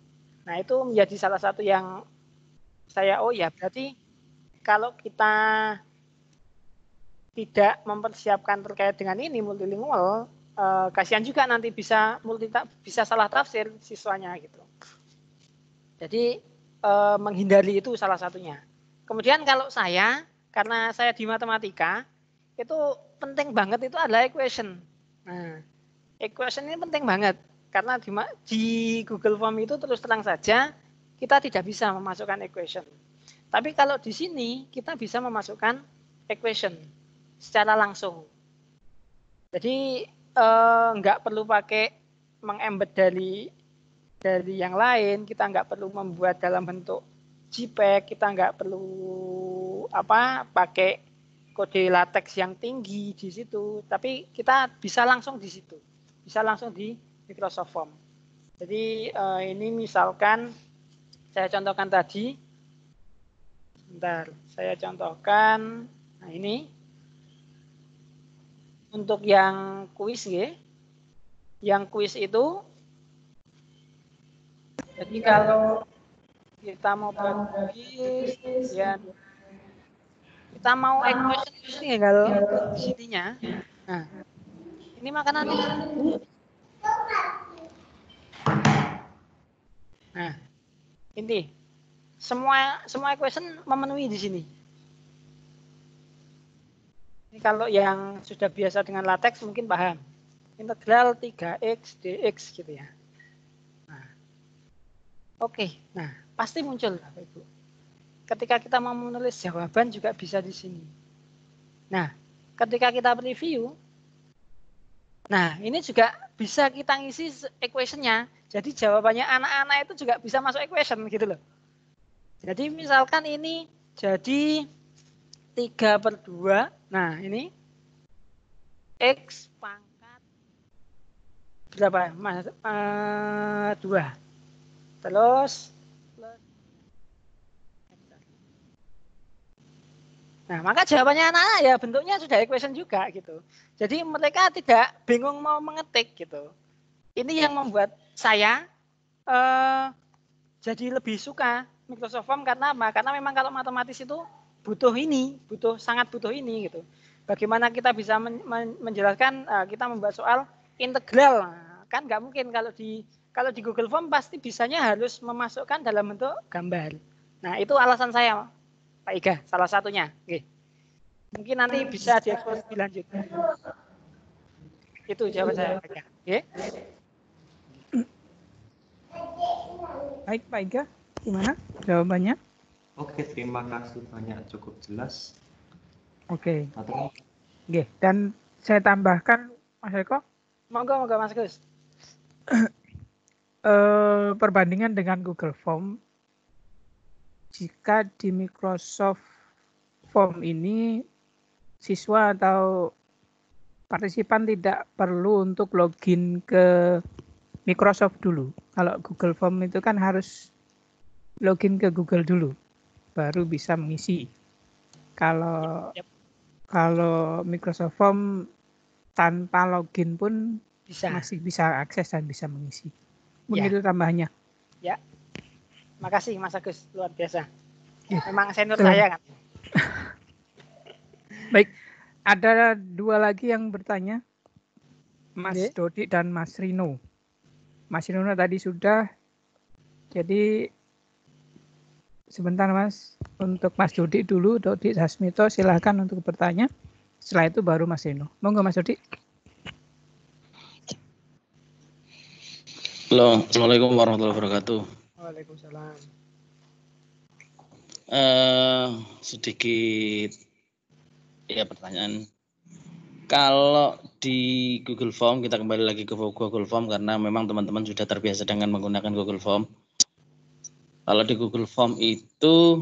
Nah, itu menjadi salah satu yang saya berarti kalau kita tidak mempersiapkan terkait dengan ini multilingual, kasihan juga nanti bisa salah tafsir siswanya gitu. Jadi menghindari itu salah satunya. Kemudian kalau karena saya di matematika itu penting banget itu adalah equation. Nah, equation ini penting banget karena di Google Form itu terus terang saja kita tidak bisa memasukkan equation. Tapi kalau di sini kita bisa memasukkan equation secara langsung. Jadi nggak perlu pakai mengembed dari yang lain, kita nggak perlu membuat dalam bentuk JPEG, kita nggak perlu pakai kode latex yang tinggi di situ, tapi kita bisa langsung di situ, bisa langsung di Microsoft Form. Jadi ini misalkan saya contohkan tadi, sebentar, saya contohkan, nah ini untuk yang kuis ya, yang kuis itu, jadi kalau kita mau buat kuis, ya kita mau equation ini tinggal di sininya. Nah, ini makanan ini. Nah, ini semua equation memenuhi di sini. Ini kalau yang sudah biasa dengan latex mungkin paham. Integral 3x dx gitu ya. Nah, oke. Nah, pasti muncul Bapak Ibu. Ketika kita mau menulis jawaban juga bisa di sini. Nah, ketika kita review, nah ini juga bisa kita ngisi equation-nya. Jadi jawabannya anak-anak itu juga bisa masuk equation gitu loh. Jadi misalkan ini jadi 3/2. Nah, ini X pangkat berapa? 2. Terus plus. Nah, maka jawabannya anak-anak ya bentuknya sudah equation juga gitu. Jadi mereka tidak bingung mau mengetik gitu. Ini yang membuat saya jadi lebih suka Microsoft Form karena apa? Karena memang kalau matematis itu sangat butuh ini gitu. Bagaimana kita bisa menjelaskan kita membuat soal integral, kan nggak mungkin kalau di Google Form pasti bisanya harus memasukkan dalam bentuk gambar. Nah itu alasan saya, Pak Iga, salah satunya. Oke. Mungkin nanti bisa diekspos lebih lanjut. Itu jawaban saya, Pak Iga. Oke. Baik Pak Iga, gimana jawabannya? Oke, terima kasih banyak, cukup jelas. Oke. Oke, dan saya tambahkan Mas Eko. Monggo Mas Gus. Perbandingan dengan Google Form, jika di Microsoft Form ini siswa atau partisipan tidak perlu untuk login ke Microsoft dulu. Kalau Google Form itu kan harus login ke Google dulu, baru bisa mengisi. Kalau Microsoft Form tanpa login pun masih bisa akses dan bisa mengisi. Begitu tambahannya. Ya. Makasih Mas Agus, luar biasa. Ya. Memang senior saya kan. Baik, ada 2 lagi yang bertanya. Mas Dodi dan Mas Rino. Mas Rino tadi sudah. Jadi sebentar Mas, untuk Mas Dodi dulu, Dodi Sasmito silahkan untuk bertanya. Setelah itu baru Mas Rino. Monggo Mas Dodi. Halo, Assalamualaikum warahmatullahi wabarakatuh. Waalaikumsalam. Sedikit ya pertanyaan. Kalau di Google Form, kita kembali lagi ke Google Form karena memang teman-teman sudah terbiasa dengan menggunakan Google Form. Kalau di Google Form itu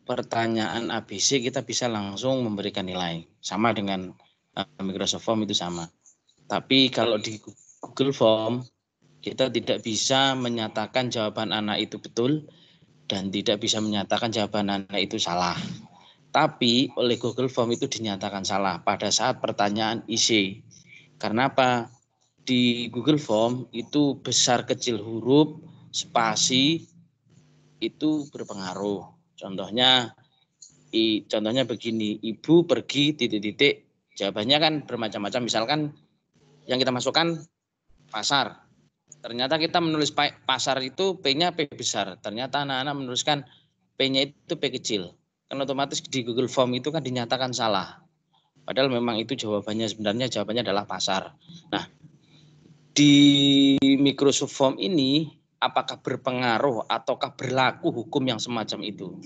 pertanyaan ABC kita bisa langsung memberikan nilai. Sama dengan Microsoft Form itu sama. Tapi kalau di Google Form kita tidak bisa menyatakan jawaban anak itu betul dan tidak bisa menyatakan jawaban anak itu salah. Tapi oleh Google Form itu dinyatakan salah pada saat pertanyaan isi. Karena apa? Di Google Form itu besar kecil huruf, spasi itu berpengaruh. Contohnya begini, ibu pergi titik-titik. Jawabannya kan bermacam-macam. Misalkan yang kita masukkan pasar. Ternyata kita menulis pasar itu P-nya P besar. Ternyata anak-anak menuliskan P-nya itu P kecil. Kan otomatis di Google Form itu kan dinyatakan salah. Padahal memang itu jawabannya adalah pasar. Nah, di Microsoft Form ini apakah berpengaruh ataukah berlaku hukum yang semacam itu?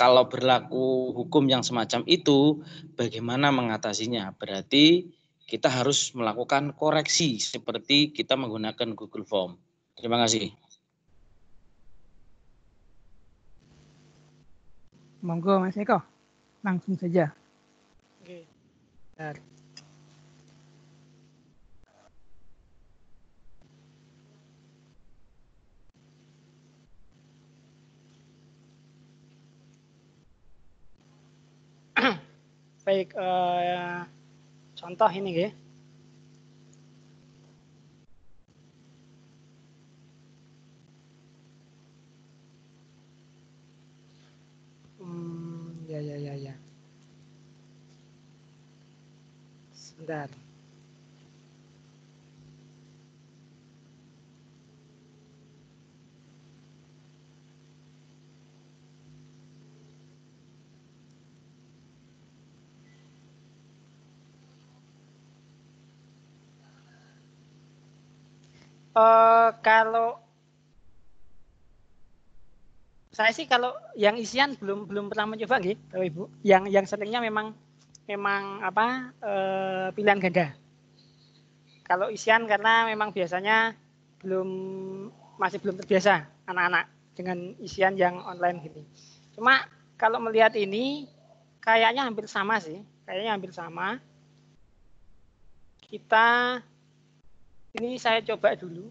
Kalau berlaku hukum yang semacam itu, bagaimana mengatasinya? Berarti kita harus melakukan koreksi seperti kita menggunakan Google Form. Terima kasih. Monggo Mas Eko, langsung saja. Oke. Baik, contoh ini ya. Ya. Sebentar. Kalau saya sih kalau yang isian belum pernah mencoba nggih, Bapak Ibu. Yang seringnya memang apa pilihan ganda. Kalau isian karena memang biasanya masih belum terbiasa anak-anak dengan isian yang online gini. Cuma kalau melihat ini kayaknya hampir sama sih, kayaknya hampir sama. Ini saya coba dulu.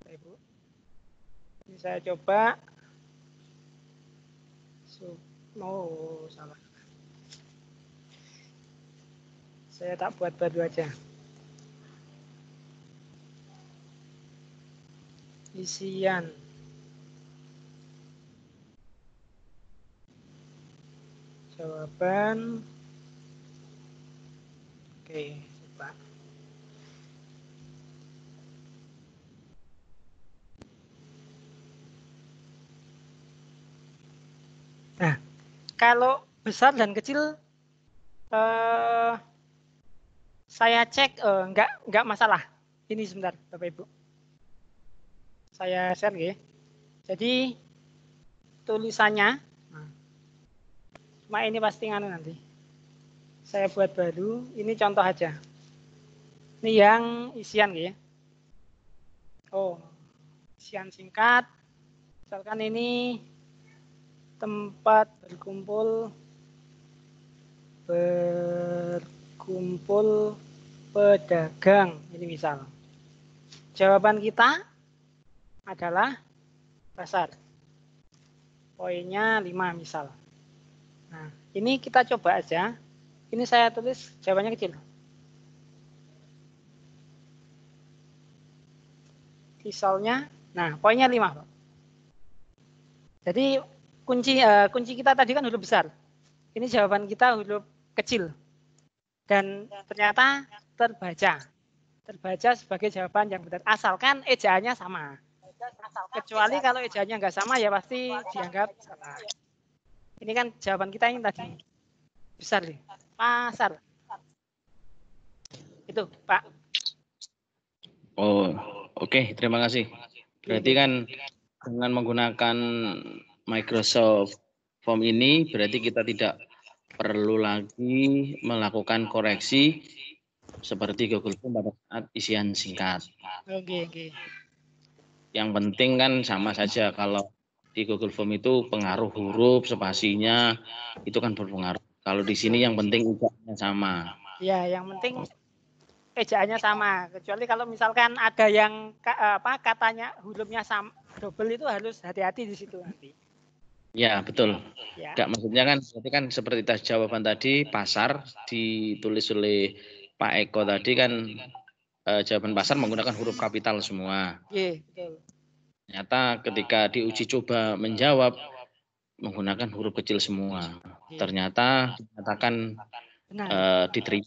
Ibu. Ini saya coba. Salah. Saya tak buat baru aja. Isian. Jawaban. Oke, coba. Nah, kalau besar dan kecil saya cek enggak masalah. Ini sebentar Bapak Ibu. Saya share ya. Jadi tulisannya cuma ini pasti nanti. Saya buat baru, ini contoh aja. Ini yang isian ya. Oh, isian singkat. Misalkan ini tempat berkumpul pedagang, ini misal. Jawaban kita adalah pasar. Poinnya 5 misal. Nah, ini kita coba aja. Ini saya tulis jawabannya kecil. Misalnya, nah poinnya 5. Pak. Jadi kunci kita tadi kan huruf besar. Ini jawaban kita huruf kecil. Dan ternyata terbaca sebagai jawaban yang benar. Asalkan ejaannya sama. Kecuali kalau ejaannya nggak sama ya pasti dianggap salah. Ini kan jawaban kita yang tadi besar nih. Pasar. Itu Pak. Oh, oke. Terima kasih. Berarti kan dengan menggunakan Microsoft Form ini berarti kita tidak perlu lagi melakukan koreksi seperti Google Form pada saat isian singkat. Oke. Yang penting kan sama saja kalau di Google Form itu pengaruh huruf, spasinya itu kan berpengaruh. Kalau di sini yang penting ejaannya sama. Ya, yang penting ejaannya sama. Kecuali kalau misalkan ada yang katanya hurufnya sama double itu harus hati-hati di situ nanti. Ya, betul. Ya. Enggak, maksudnya kan berarti kan seperti jawaban tadi pasar ditulis oleh Pak Eko tadi kan jawaban pasar menggunakan huruf kapital semua. Iya, betul. Ternyata ketika diuji coba menjawab menggunakan huruf kecil semua. Ternyata dinyatakan diterima.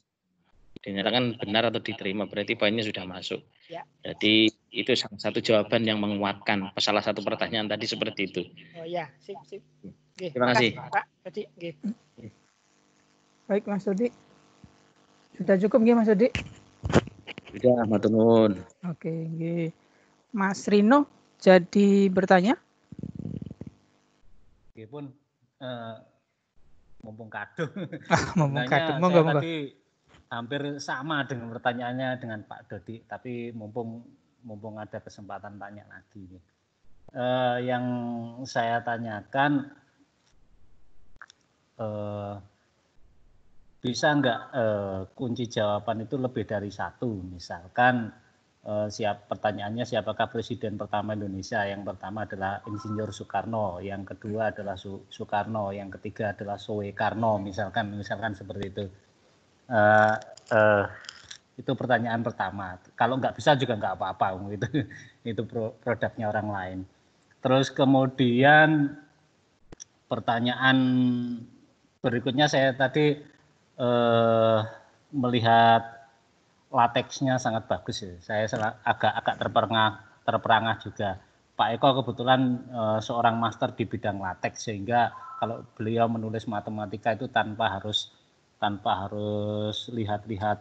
Dinyatakan benar atau diterima, berarti poinnya sudah masuk. Ya. Jadi itu salah satu jawaban yang menguatkan salah satu pertanyaan tadi seperti itu. Oh ya, sip. Oke, terima kasih Pak. Jadi, Baik Mas Dodi. Sudah cukup nggih Mas Dodi? Sudah, matur nuwun. Oke, nggih. Mas Rino jadi bertanya? Meskipun mumpung kadung. Mumpung kadung, monggo. Tadi hampir sama dengan pertanyaannya dengan Pak Dodi, tapi mumpung ada kesempatan tanya lagi. Yang saya tanyakan, bisa nggak kunci jawaban itu lebih dari satu? Misalkan pertanyaannya siapakah presiden pertama Indonesia? Yang pertama adalah Insinyur Soekarno, yang kedua adalah Soekarno, yang ketiga adalah Soekarno, misalkan seperti itu. Itu pertanyaan pertama. Kalau nggak bisa juga nggak apa-apa, itu produknya orang lain. Terus kemudian pertanyaan berikutnya, saya tadi melihat lateksnya sangat bagus. Saya agak terperangah juga. Pak Eko kebetulan seorang master di bidang lateks, sehingga kalau beliau menulis matematika itu tanpa harus lihat-lihat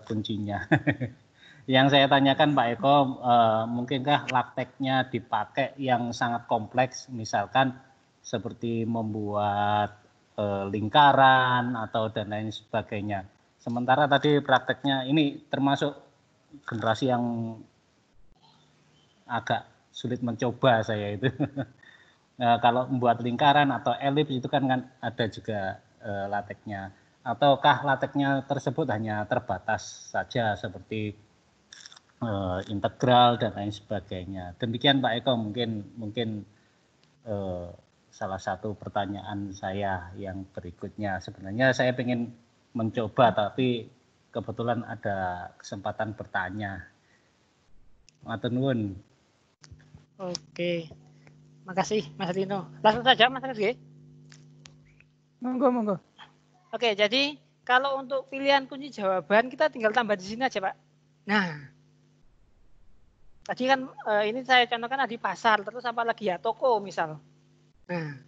kuncinya. Yang saya tanyakan Pak Eko, mungkinkah LaTeX-nya dipakai yang sangat kompleks, misalkan seperti membuat lingkaran atau dan lain sebagainya. Sementara tadi prakteknya ini termasuk generasi yang agak sulit mencoba saya itu. Kalau membuat lingkaran atau elips itu kan ada juga LaTeX-nya. Ataukah LaTeX-nya tersebut hanya terbatas saja seperti integral dan lain sebagainya. Demikian Pak Eko, mungkin salah satu pertanyaan saya yang berikutnya. Sebenarnya saya ingin mencoba tapi kebetulan ada kesempatan bertanya. Matur nuwun. Oke. Makasih Mas Rino. Langsung saja Mas Rizky. Monggo. Oke, jadi kalau untuk pilihan kunci jawaban kita tinggal tambah di sini aja, Pak. Nah, tadi kan ini saya contohkan di pasar, terus apa lagi ya, toko misal. Nah,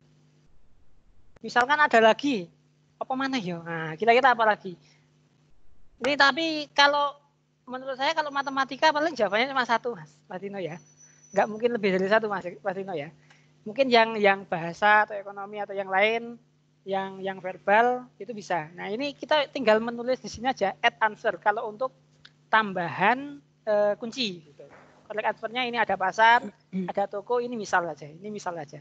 misalkan ada lagi, apa mana ya? Nah, kira-kira apa lagi? Ini tapi kalau menurut saya kalau matematika paling jawabannya cuma satu, Mas Dino ya. Nggak mungkin lebih dari satu, Mas Dino ya. Mungkin yang bahasa atau ekonomi atau yang lain, yang verbal itu bisa. Nah, ini kita tinggal menulis di sini aja add answer kalau untuk tambahan kunci gitu. Correct answer-nya ini ada pasar, ada toko, ini misal aja. Ini misal aja.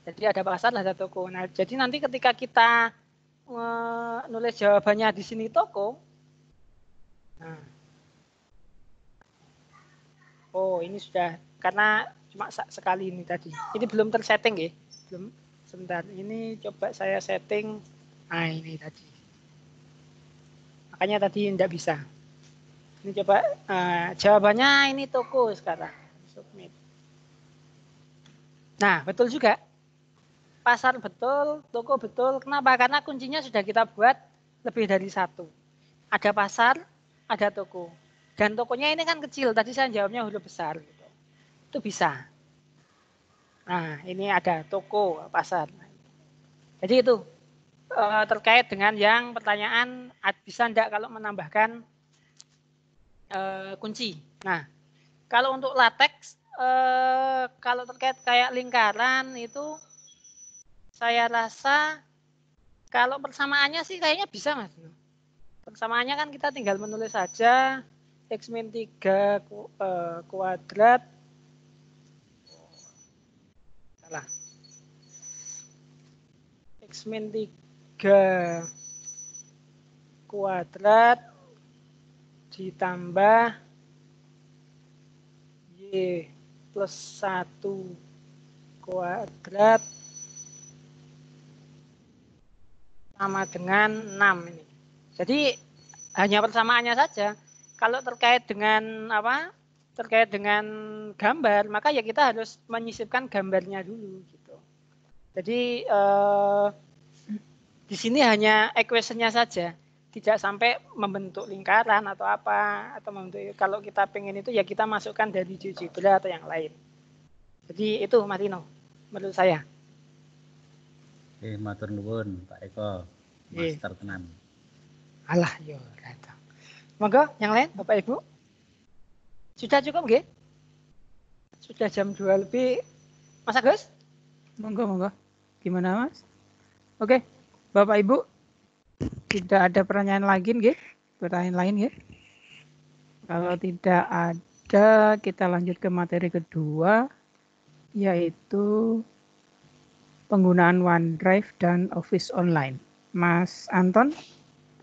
Jadi ada pasar, ada toko. Nah, jadi nanti ketika kita nulis jawabannya di sini toko. Nah. Oh, ini sudah karena cuma sekali ini tadi. Ini belum tersetting ya. Belum. Sebentar. Ini coba saya setting. Nah, ini tadi. Makanya tadi tidak bisa. Ini coba jawabannya ini toko sekarang. Submit. Nah, betul juga. Pasar betul, toko betul. Kenapa? Karena kuncinya sudah kita buat lebih dari satu. Ada pasar, ada toko. Dan tokonya ini kan kecil. Tadi saya jawabnya huruf besar. Gitu. Itu bisa. Nah, ini ada toko, pasar. Jadi itu terkait dengan yang pertanyaan bisa enggak kalau menambahkan kunci. Nah, kalau untuk LaTeX, kalau terkait kayak lingkaran itu saya rasa kalau persamaannya sih kayaknya bisa, Mas. Persamaannya kan kita tinggal menulis saja X-3 kuadrat. Salah. X-3 kuadrat ditambah Y plus 1 kuadrat sama dengan 6 ini. Jadi hanya persamaannya saja. Kalau terkait dengan apa? Terkait dengan gambar, maka ya kita harus menyisipkan gambarnya dulu gitu. Jadi di sini hanya equation-nya saja, tidak sampai membentuk lingkaran atau apa atau membentuk. Kalau kita pengen itu ya kita masukkan dari GeoGebra atau yang lain. Jadi itu Mas Dino, menurut saya. Matur nuwun Pak Eko, master tenan. Alah yo datang. Monggo yang lain Bapak Ibu. Sudah cukup nggih? Sudah jam 2 lebih. Mas Agus? Monggo. Gimana Mas? Oke, Bapak Ibu. Tidak ada pertanyaan lagi nggih? Pertanyaan lain nggih? Kalau tidak ada, kita lanjut ke materi kedua, yaitu penggunaan OneDrive dan Office Online. Mas Anton,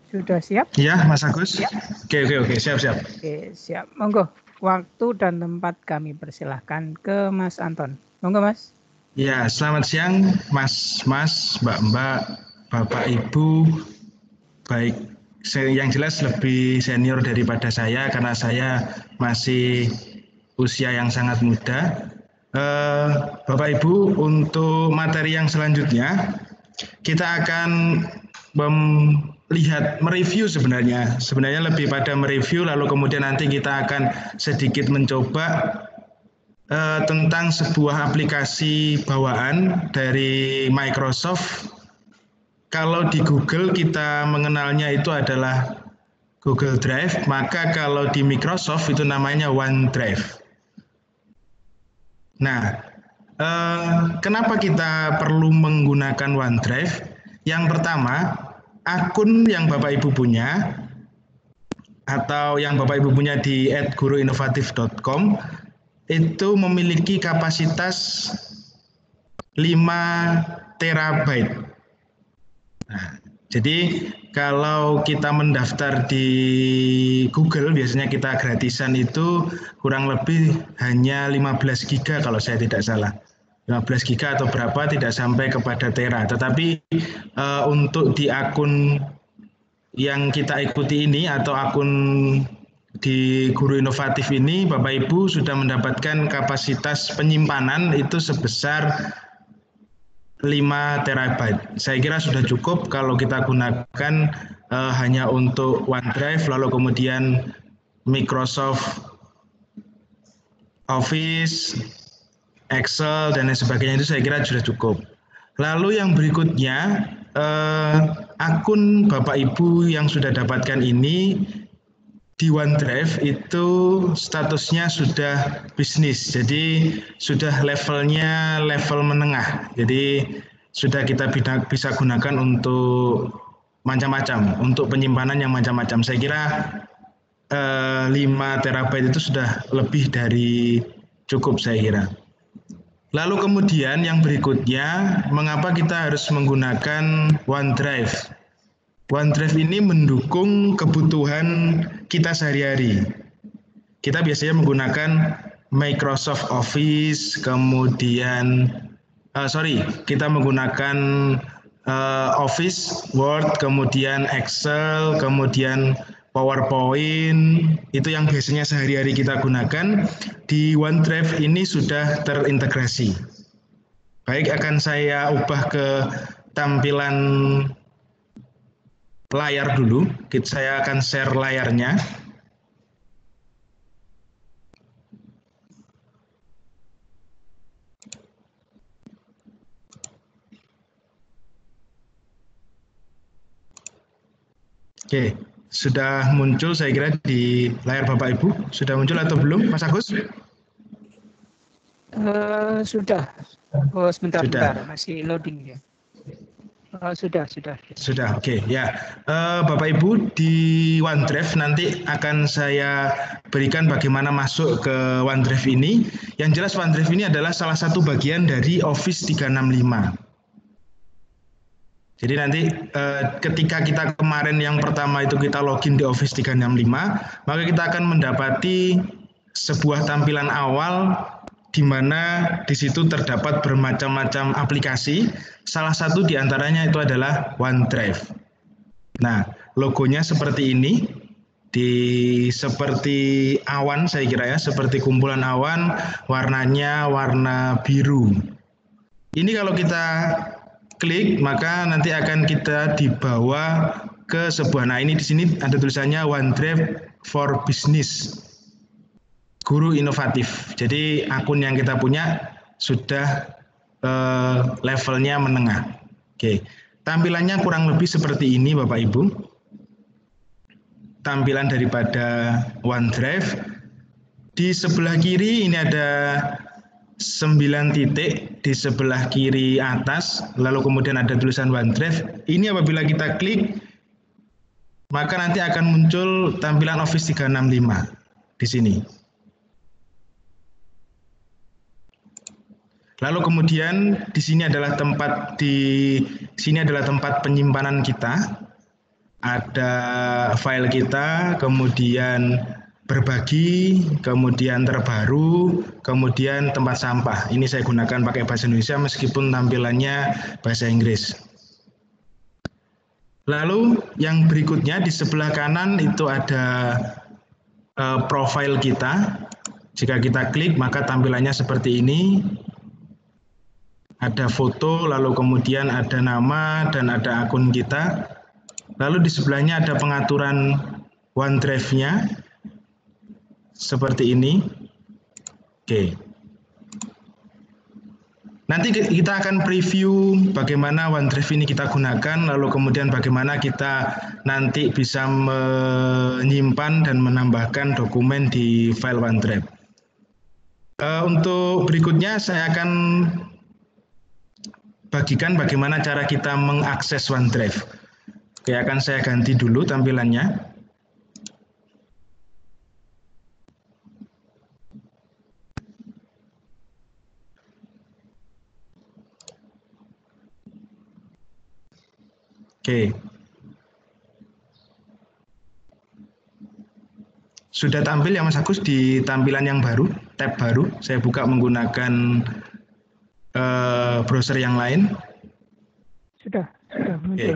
sudah siap? Iya, Mas Agus. Siap. Oke, siap. Oke, siap. Monggo, waktu dan tempat kami persilahkan ke Mas Anton. Monggo, Mas. Ya, selamat siang, Mas, Mbak, Bapak, Ibu. Baik, yang jelas lebih senior daripada saya karena saya masih usia yang sangat muda. Bapak Ibu, untuk materi yang selanjutnya kita akan mereview sebenarnya lebih pada mereview, lalu kemudian nanti kita akan sedikit mencoba tentang sebuah aplikasi bawaan dari Microsoft. Kalau di Google kita mengenalnya itu adalah Google Drive, maka kalau di Microsoft itu namanya OneDrive. Nah, kenapa kita perlu menggunakan OneDrive? Yang pertama, akun yang Bapak Ibu punya atau yang Bapak Ibu punya di @guruinovatif.com itu memiliki kapasitas 5 terabyte. Nah, jadi kalau kita mendaftar di Google, biasanya kita gratisan itu kurang lebih hanya 15 giga kalau saya tidak salah. 15 giga atau berapa, tidak sampai kepada tera. Tetapi untuk di akun yang kita ikuti ini atau akun di Guru Inovatif ini, Bapak Ibu sudah mendapatkan kapasitas penyimpanan itu sebesar 5 terabyte. Saya kira sudah cukup kalau kita gunakan hanya untuk OneDrive, lalu kemudian Microsoft Office, Excel, dan lain sebagainya, itu saya kira sudah cukup. Lalu yang berikutnya, akun Bapak Ibu yang sudah dapatkan ini di OneDrive itu statusnya sudah bisnis, jadi sudah levelnya level menengah, jadi sudah kita bisa gunakan untuk macam-macam, untuk penyimpanan yang macam-macam. Saya kira 5 terabyte itu sudah lebih dari cukup, saya kira. Lalu kemudian yang berikutnya, mengapa kita harus menggunakan OneDrive? OneDrive ini mendukung kebutuhan kita sehari-hari. Kita biasanya menggunakan Microsoft Office, kemudian kita menggunakan Office, Word, kemudian Excel, kemudian PowerPoint, itu yang biasanya sehari-hari kita gunakan. Di OneDrive ini sudah terintegrasi. Baik, akan saya ubah ke tampilan layar dulu. Saya akan share layarnya. Oke, sudah muncul saya kira di layar Bapak Ibu. Sudah muncul atau belum, Mas Agus? Sudah. Oh, sebentar, masih loading ya. Sudah. Sudah, oke. Ya, Bapak Ibu di OneDrive nanti akan saya berikan bagaimana masuk ke OneDrive ini. Yang jelas OneDrive ini adalah salah satu bagian dari Office 365. Jadi nanti ketika kita kemarin yang pertama itu kita login di Office 365, maka kita akan mendapati sebuah tampilan awal di mana di situ terdapat bermacam-macam aplikasi. Salah satu di antaranya itu adalah OneDrive. Nah, logonya seperti ini, seperti awan saya kira ya, seperti kumpulan awan, warnanya warna biru. Ini kalau kita klik, maka nanti akan kita dibawa ke sebuah, nah ini di sini ada tulisannya OneDrive for Business, Guru Inovatif. Jadi akun yang kita punya sudah levelnya menengah. Oke, tampilannya kurang lebih seperti ini Bapak Ibu. Tampilan daripada OneDrive. Di sebelah kiri ini ada 9 titik di sebelah kiri atas, lalu kemudian ada tulisan OneDrive. Ini apabila kita klik, maka nanti akan muncul tampilan Office 365 di sini. Lalu kemudian di sini adalah tempat penyimpanan kita. Ada file kita, kemudian berbagi, kemudian terbaru, kemudian tempat sampah. Ini saya gunakan pakai bahasa Indonesia meskipun tampilannya bahasa Inggris. Lalu yang berikutnya di sebelah kanan itu ada profil kita. Jika kita klik maka tampilannya seperti ini. Ada foto, lalu kemudian ada nama dan ada akun kita. Lalu di sebelahnya ada pengaturan OneDrive-nya. Seperti ini. Oke. Nanti kita akan preview bagaimana OneDrive ini kita gunakan, lalu kemudian bagaimana kita nanti bisa menyimpan dan menambahkan dokumen di file OneDrive. Untuk berikutnya saya akan bagikan bagaimana cara kita mengakses OneDrive. Oke, akan saya ganti dulu tampilannya. Oke. Sudah tampil ya Mas Agus di tampilan yang baru, tab baru. Saya buka menggunakan browser yang lain. Sudah. Oke.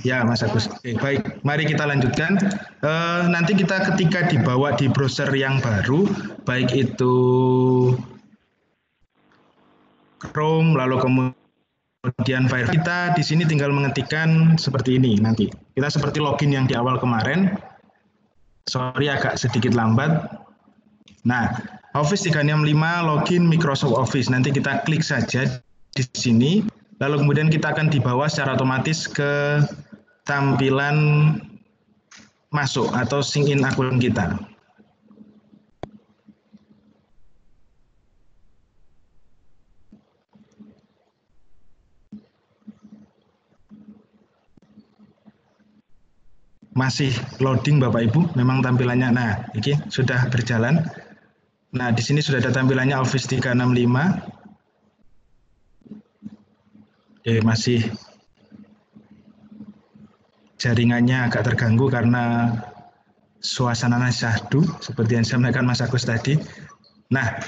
Ya Mas Agus. Oke, baik, mari kita lanjutkan. Nanti kita ketika dibawa di browser yang baru, baik itu Chrome, lalu kemudian Firefox, kita di sini tinggal mengetikkan seperti ini nanti. Kita seperti login yang di awal kemarin. Sorry agak sedikit lambat. Nah, Office 365 login Microsoft Office. Nanti kita klik saja di sini. Lalu kemudian kita akan dibawa secara otomatis ke tampilan masuk atau sign in akun kita. Masih loading Bapak Ibu, memang tampilannya. Nah, ini sudah berjalan. Nah, di sini sudah ada tampilannya Office 365. Oke, masih jaringannya agak terganggu karena suasana syahdu seperti yang saya sampaikan Mas Agus tadi. Nah,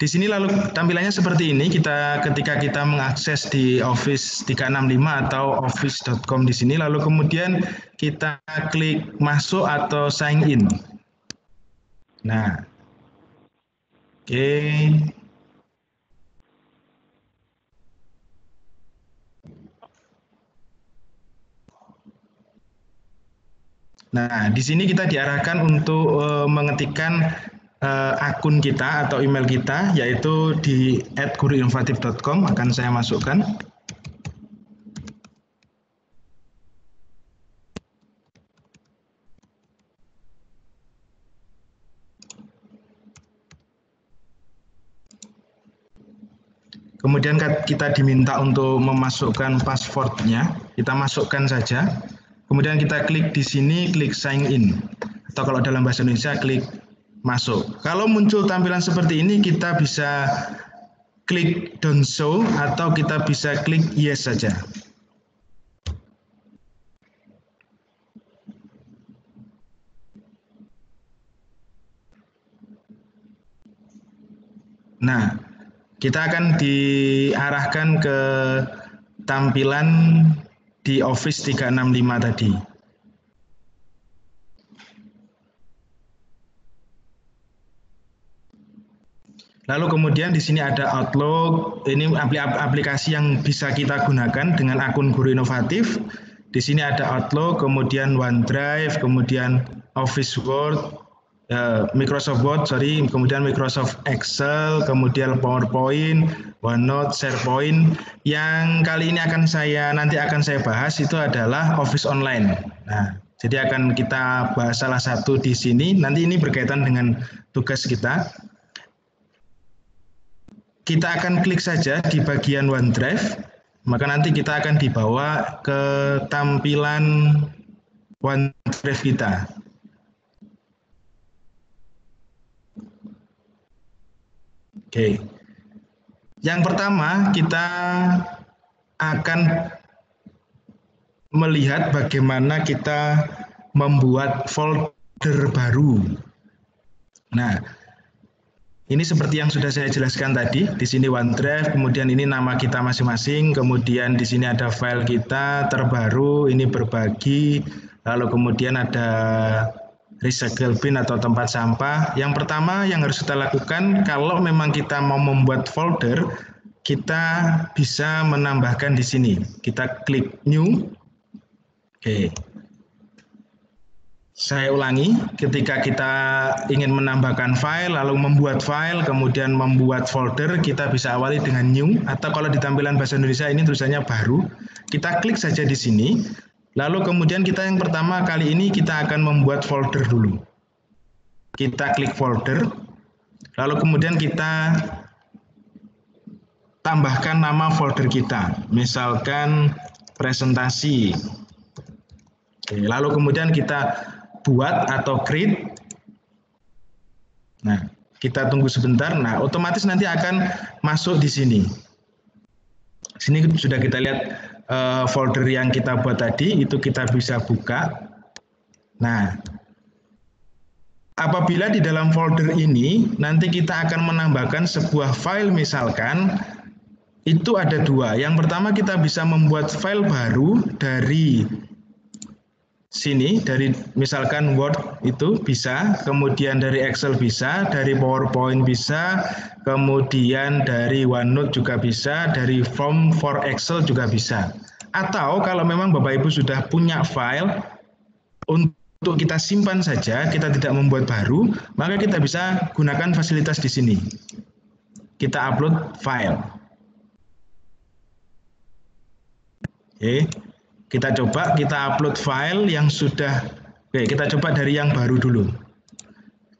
di sini lalu tampilannya seperti ini. Ketika kita mengakses di Office 365 atau office.com di sini, lalu kemudian kita klik masuk atau sign in. Nah, oke. Nah, di sini kita diarahkan untuk mengetikkan akun kita atau email kita, yaitu di @guruinovatif.com akan saya masukkan. Kemudian kita diminta untuk memasukkan passwordnya, kita masukkan saja. Kemudian kita klik di sini, klik sign in. Atau kalau dalam bahasa Indonesia, klik masuk. Kalau muncul tampilan seperti ini, kita bisa klik don't show atau kita bisa klik yes saja. Nah, kita akan diarahkan ke tampilan di Office 365 tadi. Lalu kemudian di sini ada Outlook, ini aplikasi yang bisa kita gunakan dengan akun Guru Inovatif. Di sini ada Outlook, kemudian OneDrive, kemudian Office Word, Microsoft Word, kemudian Microsoft Excel, kemudian PowerPoint, OneNote, SharePoint. Yang kali ini nanti akan saya bahas itu adalah Office Online. Nah, jadi akan kita bahas salah satu di sini. Nanti ini berkaitan dengan tugas kita. Kita akan klik saja di bagian OneDrive, maka nanti kita akan dibawa ke tampilan OneDrive kita. Oke. Yang pertama kita akan melihat bagaimana kita membuat folder baru. Nah, ini seperti yang sudah saya jelaskan tadi, di sini OneDrive, kemudian ini nama kita masing-masing, kemudian di sini ada file kita terbaru, ini berbagi, lalu kemudian ada recycle bin atau tempat sampah. Yang pertama yang harus kita lakukan, kalau memang kita mau membuat folder, kita bisa menambahkan di sini. Kita klik New. Oke. Saya ulangi, ketika kita ingin menambahkan file, lalu membuat file, kemudian membuat folder, kita bisa awali dengan new, atau kalau di tampilan bahasa Indonesia ini tulisannya baru, kita klik saja di sini, lalu kemudian kita yang pertama kali ini kita akan membuat folder dulu. Kita klik folder, lalu kemudian kita tambahkan nama folder kita, misalkan presentasi. Oke, lalu kemudian kita buat atau create. Nah, kita tunggu sebentar. Nah, otomatis nanti akan masuk di sini. Sini sudah kita lihat folder yang kita buat tadi, itu kita bisa buka. Nah, apabila di dalam folder ini nanti kita akan menambahkan sebuah file, misalkan itu ada dua. Yang pertama kita bisa membuat file baru dari sini, dari misalkan Word itu bisa, kemudian dari Excel bisa, dari PowerPoint bisa, kemudian dari OneNote juga bisa, dari Form for Excel juga bisa. Atau kalau memang Bapak Ibu sudah punya file, untuk kita simpan saja, kita tidak membuat baru, maka kita bisa gunakan fasilitas di sini. Kita upload file. Oke. Kita coba, kita upload file yang sudah, oke, kita coba dari yang baru dulu.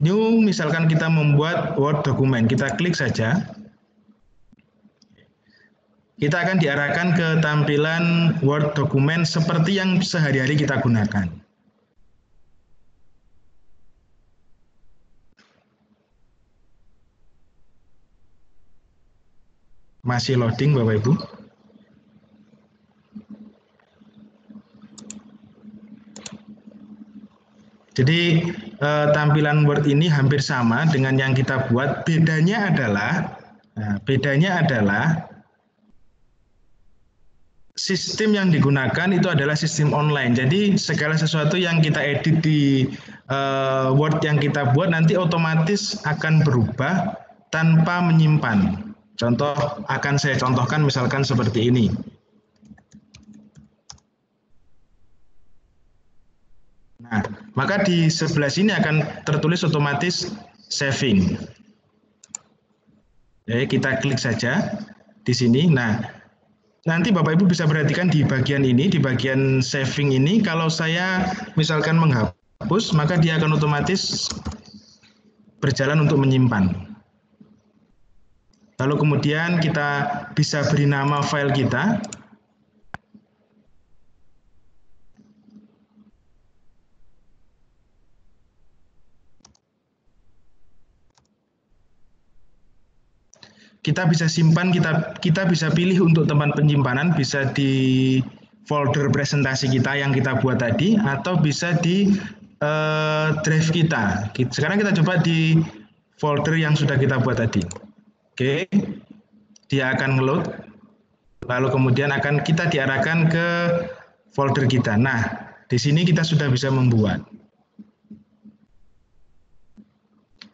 New, misalkan kita membuat Word dokumen, kita klik saja. Kita akan diarahkan ke tampilan Word dokumen seperti yang sehari-hari kita gunakan. Masih loading Bapak Ibu. Jadi tampilan Word ini hampir sama dengan yang kita buat. Bedanya adalah sistem yang digunakan itu adalah sistem online. Jadi segala sesuatu yang kita edit di Word yang kita buat nanti otomatis akan berubah tanpa menyimpan. Contoh akan saya contohkan misalkan seperti ini. Nah, maka di sebelah sini akan tertulis otomatis saving. Jadi kita klik saja di sini. Nah, nanti Bapak Ibu bisa perhatikan di bagian ini, di bagian saving ini, kalau saya misalkan menghapus, maka dia akan otomatis berjalan untuk menyimpan. Lalu kemudian kita bisa beri nama file kita. Kita bisa simpan, kita bisa pilih untuk tempat penyimpanan, bisa di folder presentasi kita yang kita buat tadi, atau bisa di drive kita. Sekarang kita coba di folder yang sudah kita buat tadi. Oke, dia akan ngeload, lalu kemudian akan kita diarahkan ke folder kita. Nah, di sini kita sudah bisa membuat.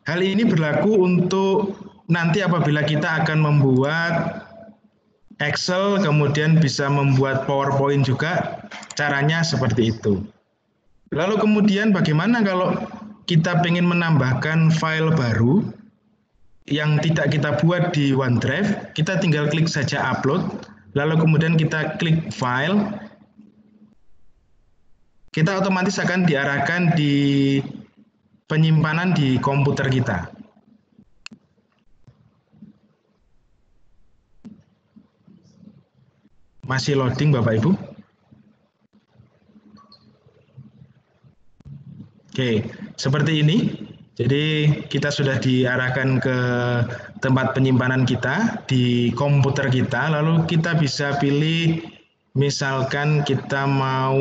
Hal ini berlaku untuk nanti apabila kita akan membuat Excel, kemudian bisa membuat PowerPoint juga, caranya seperti itu. Lalu kemudian bagaimana kalau kita ingin menambahkan file baru yang tidak kita buat di OneDrive, kita tinggal klik saja upload, lalu kemudian kita klik file, kita otomatis akan diarahkan di penyimpanan di komputer kita. Masih loading Bapak Ibu? Oke, seperti ini. Jadi kita sudah diarahkan ke tempat penyimpanan kita di komputer kita, lalu kita bisa pilih misalkan kita mau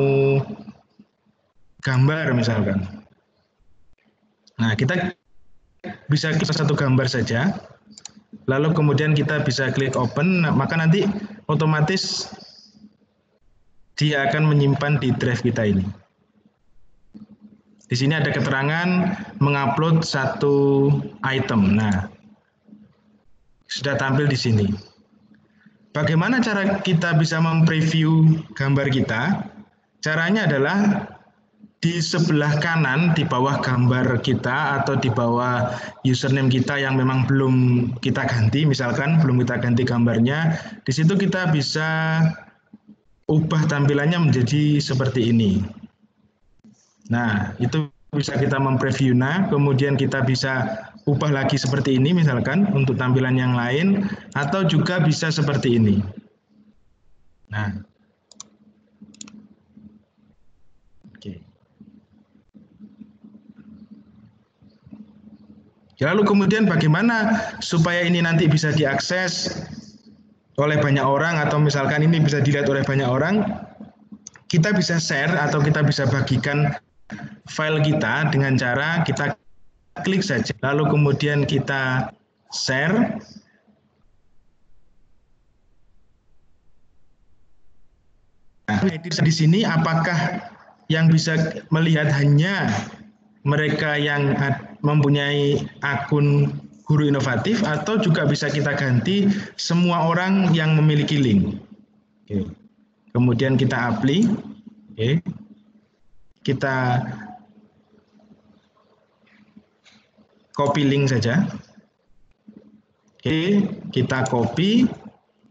gambar misalkan. Nah, kita bisa klik satu gambar saja, lalu kemudian kita bisa klik open, maka nanti otomatis dia akan menyimpan di drive kita ini. Di sini ada keterangan mengupload satu item. Nah, sudah tampil di sini. Bagaimana cara kita bisa mempreview gambar kita? Caranya adalah di sebelah kanan, di bawah gambar kita atau di bawah username kita yang memang belum kita ganti, misalkan belum kita ganti gambarnya, di situ kita bisa ubah tampilannya menjadi seperti ini. Nah, itu bisa kita mempreview, kemudian kita bisa ubah lagi seperti ini misalkan untuk tampilan yang lain, atau juga bisa seperti ini. Nah, oke. Lalu kemudian bagaimana supaya ini nanti bisa diakses oleh banyak orang atau misalkan ini bisa dilihat oleh banyak orang? Kita bisa share atau kita bisa bagikan file kita dengan cara kita klik saja. Lalu kemudian kita share. Nah, di sini apakah yang bisa melihat hanya mereka yang mempunyai akun Guru Inovatif atau juga bisa kita ganti semua orang yang memiliki link. Oke. Kemudian kita apply. Oke. Kita copy link saja. Oke, kita copy.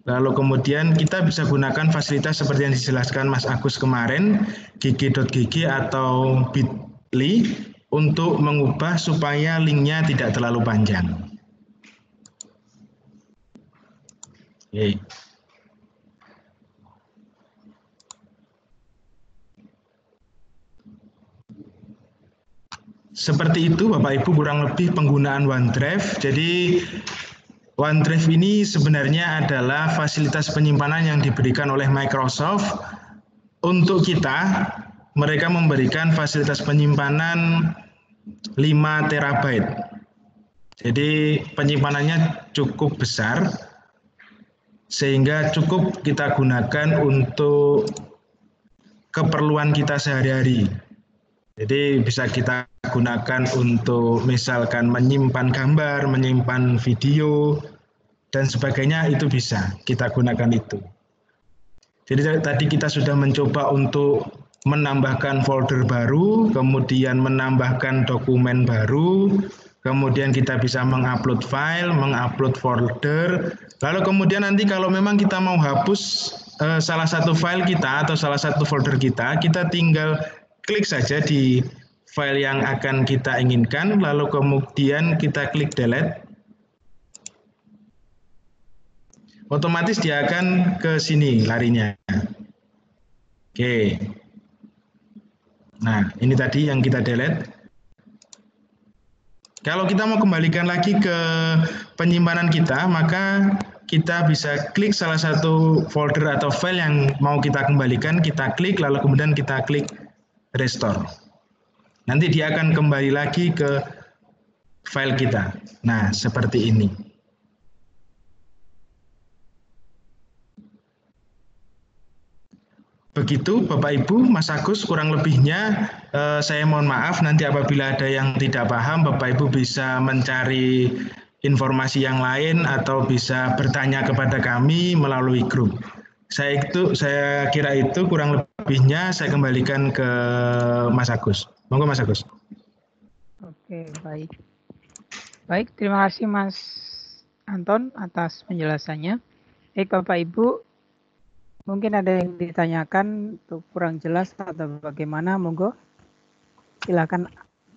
Lalu kemudian kita bisa gunakan fasilitas seperti yang dijelaskan Mas Agus kemarin, gg.gg atau bit.ly untuk mengubah supaya linknya tidak terlalu panjang. Oke. Seperti itu Bapak Ibu kurang lebih penggunaan OneDrive. Jadi OneDrive ini sebenarnya adalah fasilitas penyimpanan yang diberikan oleh Microsoft untuk kita. Mereka memberikan fasilitas penyimpanan 5 terabyte. Jadi penyimpanannya cukup besar sehingga cukup kita gunakan untuk keperluan kita sehari-hari. Jadi bisa kita gunakan untuk misalkan menyimpan gambar, menyimpan video, dan sebagainya, itu bisa kita gunakan itu. Jadi tadi kita sudah mencoba untuk menambahkan folder baru, kemudian menambahkan dokumen baru, kemudian kita bisa mengupload file, mengupload folder, lalu kemudian nanti kalau memang kita mau hapus salah satu file kita atau salah satu folder kita tinggal klik saja di file yang akan kita inginkan, lalu kemudian kita klik delete. Otomatis dia akan ke sini larinya. Oke. Nah, ini tadi yang kita delete. Kalau kita mau kembalikan lagi ke penyimpanan kita, maka kita bisa klik salah satu folder atau file yang mau kita kembalikan, kita klik, lalu kemudian kita klik restore. Nanti dia akan kembali lagi ke file kita. Nah, seperti ini. Begitu Bapak Ibu, Mas Agus, kurang lebihnya saya mohon maaf nanti apabila ada yang tidak paham, Bapak Ibu bisa mencari informasi yang lain atau bisa bertanya kepada kami melalui grup. Saya kira itu kurang lebihnya saya kembalikan ke Mas Agus. Monggo Mas Agus. Oke, baik. Baik, terima kasih Mas Anton atas penjelasannya. Baik Bapak Ibu, mungkin ada yang ditanyakan untuk kurang jelas atau bagaimana, monggo. Silakan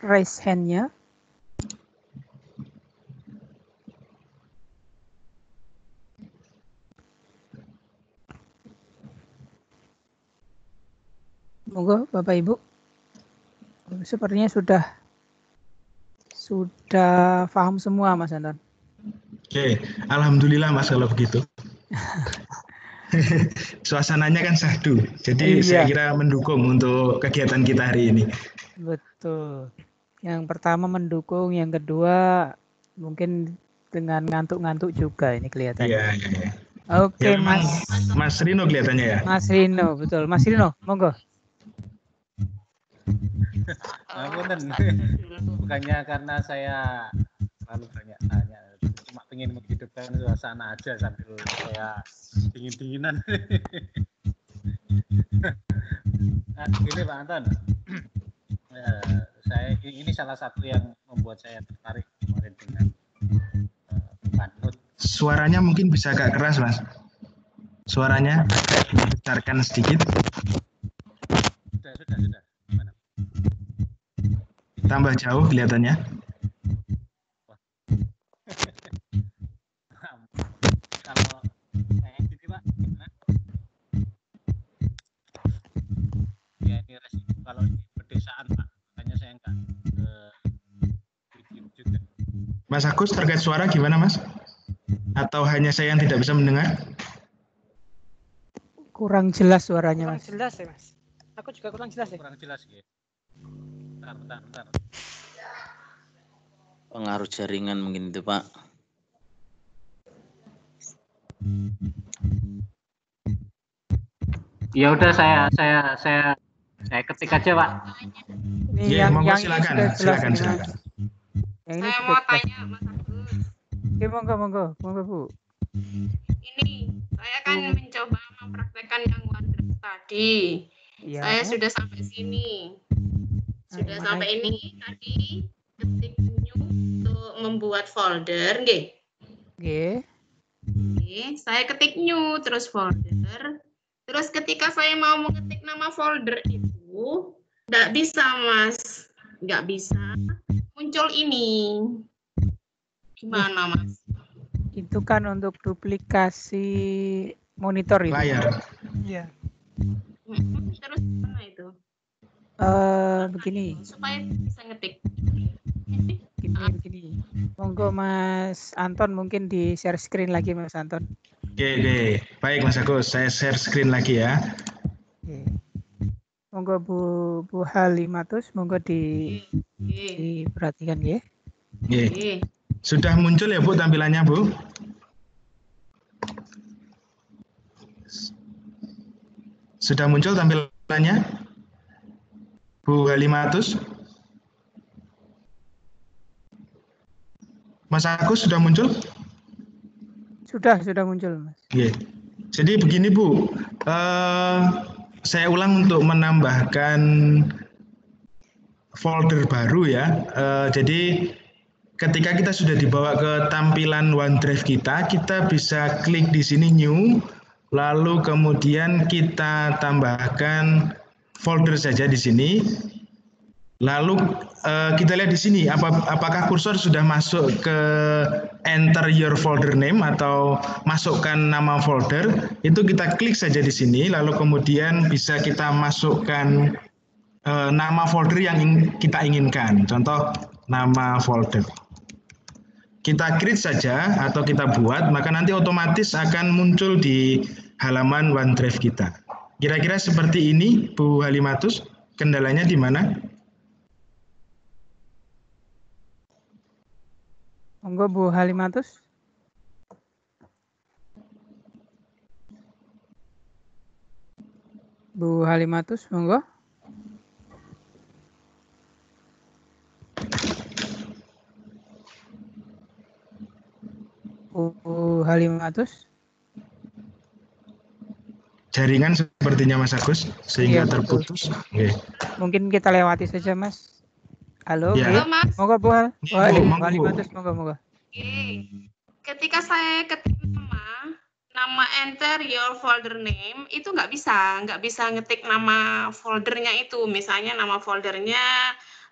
raise hand-nya. Monggo Bapak Ibu. Sepertinya sudah paham semua Mas Anton. Oke, alhamdulillah Mas kalau begitu. Suasananya kan syahdu, jadi saya kira mendukung untuk kegiatan kita hari ini. Betul. Yang pertama mendukung, yang kedua mungkin dengan ngantuk-ngantuk juga ini kelihatannya. Iya. Oke, ya, Mas Rino kelihatannya ya. Mas Rino, betul. Mas Rino, monggo. Bukannya karena saya terlalu banyak tanya, cuma ingin menghidupkan suasana aja sambil saya dingin-dinginan. Nah, gini Pak Anton, Ini salah satu yang membuat saya tertarik kemarin dengan Panut. Suaranya mungkin bisa agak keras, Mas. Suaranya besarkan sedikit. Sudah. Gimana? Tambah jauh kelihatannya. Kalau kayak gini Pak, gimana? Ya ini resiko kalau di pedesaan Pak, makanya saya nggak YouTube juga. Mas Agus terkait suara gimana Mas? Atau hanya saya yang tidak bisa mendengar? Kurang jelas suaranya Kurang Mas. jelas ya Mas. Aku juga kurang jelas ya. Kurang jelas ya. Bentar. Pengaruh jaringan mungkin itu Pak. Ya udah saya ketik aja Pak. Ini Ya, monggo yang silakan. sudah jelas ini, Mas. Silakan. Yang ini Saya sudah mau jelas. tanya Mas Agus. Oke, monggo Bu. Ini saya kan mencoba mempraktekkan yang OneDrive tadi. Iya. Saya sudah sampai sini. Sudah Nah, sampai itu. ini tadi ketik new untuk membuat folder, nggih. Oke. Oke, saya ketik new terus folder. Terus ketika saya mau mengetik nama folder itu, nggak bisa Mas, nggak bisa muncul ini. Gimana Mas? Itu kan untuk duplikasi monitor itu. Layar. Iya. Terus gimana itu? Begini. Supaya bisa ngetik. Begini. Monggo Mas Anton mungkin di share screen lagi Mas Anton. Oke. Baik Mas Agus, saya share screen lagi ya. Oke. Monggo Bu Halimatus, monggo diperhatikan ya. Oke. Sudah muncul ya Bu tampilannya Bu? Sudah muncul tampilannya? Bu Halimatus? Mas Agus sudah muncul? Sudah muncul Mas. Oke. Jadi begini Bu, saya ulang untuk menambahkan folder baru ya. Jadi ketika kita sudah dibawa ke tampilan OneDrive kita bisa klik di sini New, lalu kemudian kita tambahkan folder saja di sini. Lalu kita lihat di sini apakah kursor sudah masuk ke enter your folder name atau masukkan nama folder, itu kita klik saja di sini, lalu kemudian bisa kita masukkan nama folder yang kita inginkan. Contoh nama folder. Kita create saja atau kita buat, maka nanti otomatis akan muncul di halaman OneDrive kita. Kira-kira seperti ini, Bu Halimatus, kendalanya di mana? Monggo Bu Halimatus. Bu Halimatus, monggo. Bu Halimatus. Jaringan sepertinya Mas Agus, sehingga Iya, betul. terputus. Oke. Mungkin kita lewati saja Mas. Halo, Ya. Halo Mas. monggo Bu monggo, Bu. Halimatus, monggo. Oke. Ketika saya ketik nama enter your folder name, itu nggak bisa ngetik nama foldernya itu. Misalnya nama foldernya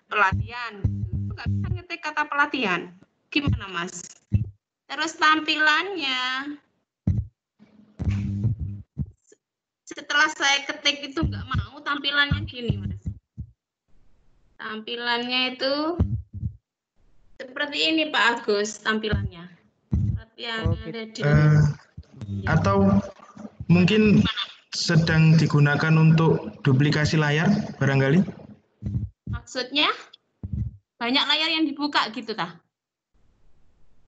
pelatihan, itu nggak bisa ngetik kata pelatihan. Gimana Mas? Terus tampilannya, setelah saya ketik itu nggak mau, tampilannya gini Mas. Tampilannya itu seperti ini Pak Agus, tampilannya. Seperti yang ada di Atau mungkin sedang digunakan untuk duplikasi layar barangkali? maksudnya banyak layar yang dibuka gitu tah.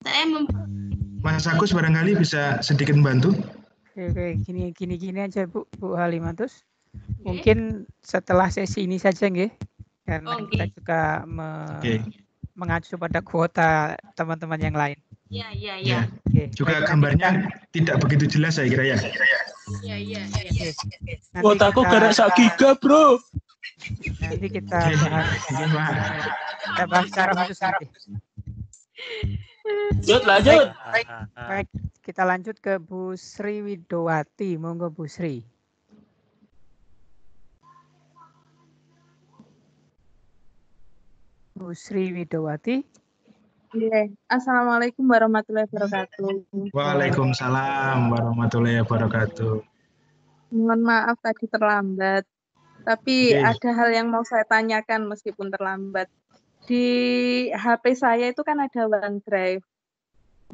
Saya Mas Agus barangkali bisa sedikit membantu? Oke, gini aja Bu Halimatus. Mungkin setelah sesi ini saja nggih. Karena kita juga mengacu pada kuota teman-teman yang lain. Iya. Oke, Juga baik, gambarnya tidak begitu jelas saya kira ya. Iya. nanti Kuotaku kita- gara 1 giga, Bro. Nanti kita bahas. Kita bahas secara khusus nanti. Lanjut. Baik, kita lanjut ke Bu Sri Widowati. Monggo Bu Sri. Bu Sri Widowati. Iya. Assalamualaikum warahmatullahi wabarakatuh. Waalaikumsalam warahmatullahi wabarakatuh. Mohon maaf tadi terlambat, tapi Oke. ada hal yang mau saya tanyakan meskipun terlambat. Di HP saya itu kan ada OneDrive.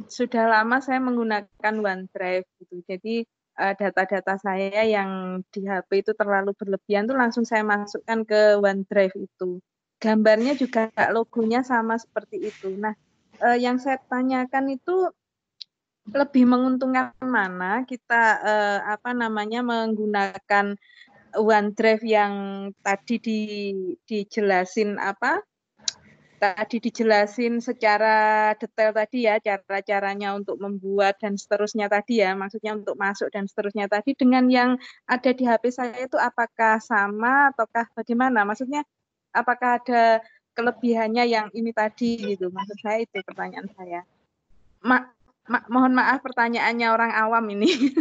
Sudah lama saya menggunakan OneDrive gitu. Jadi data-data saya yang di HP itu terlalu berlebihan tuh langsung saya masukkan ke OneDrive itu. Gambarnya juga logonya sama seperti itu. Nah, yang saya tanyakan itu lebih menguntungkan mana kita menggunakan OneDrive yang tadi dijelasin secara detail tadi ya, cara-caranya untuk membuat dan seterusnya tadi ya, maksudnya untuk masuk dan seterusnya tadi, dengan yang ada di HP saya itu apakah sama ataukah bagaimana? Maksudnya apakah ada kelebihannya yang ini tadi gitu, maksud saya itu pertanyaan saya. Mohon maaf pertanyaannya orang awam ini.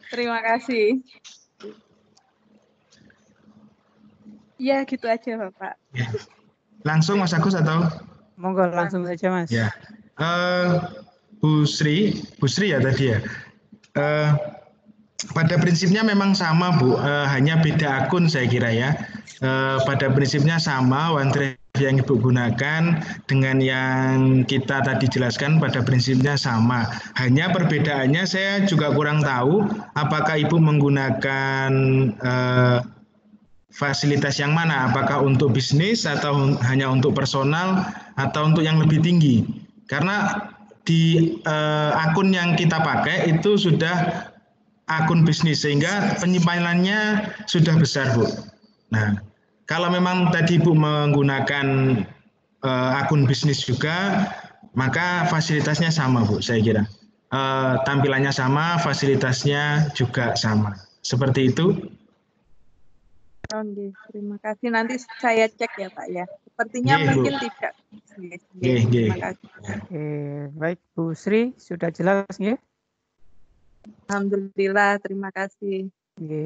Terima kasih. Ya gitu aja Bapak. Ya. Langsung Mas Agus atau? Monggo langsung saja Mas. Ya. Bu Sri ya tadi ya. Pada prinsipnya memang sama Bu, hanya beda akun saya kira ya. Pada prinsipnya sama, OneDrive yang Ibu gunakan dengan yang kita tadi jelaskan pada prinsipnya sama. Hanya perbedaannya saya juga kurang tahu apakah Ibu menggunakan fasilitas yang mana, apakah untuk bisnis atau hanya untuk personal atau untuk yang lebih tinggi. Karena di akun yang kita pakai itu sudah akun bisnis sehingga penyimpanannya sudah besar Bu. Nah, kalau memang tadi Ibu menggunakan akun bisnis juga, maka fasilitasnya sama Bu, saya kira. Tampilannya sama, fasilitasnya juga sama. Seperti itu. Terima kasih. Nanti saya cek ya Pak ya. Sepertinya mungkin tidak. Terima kasih. Baik Bu Sri, sudah jelas ya? Alhamdulillah, terima kasih.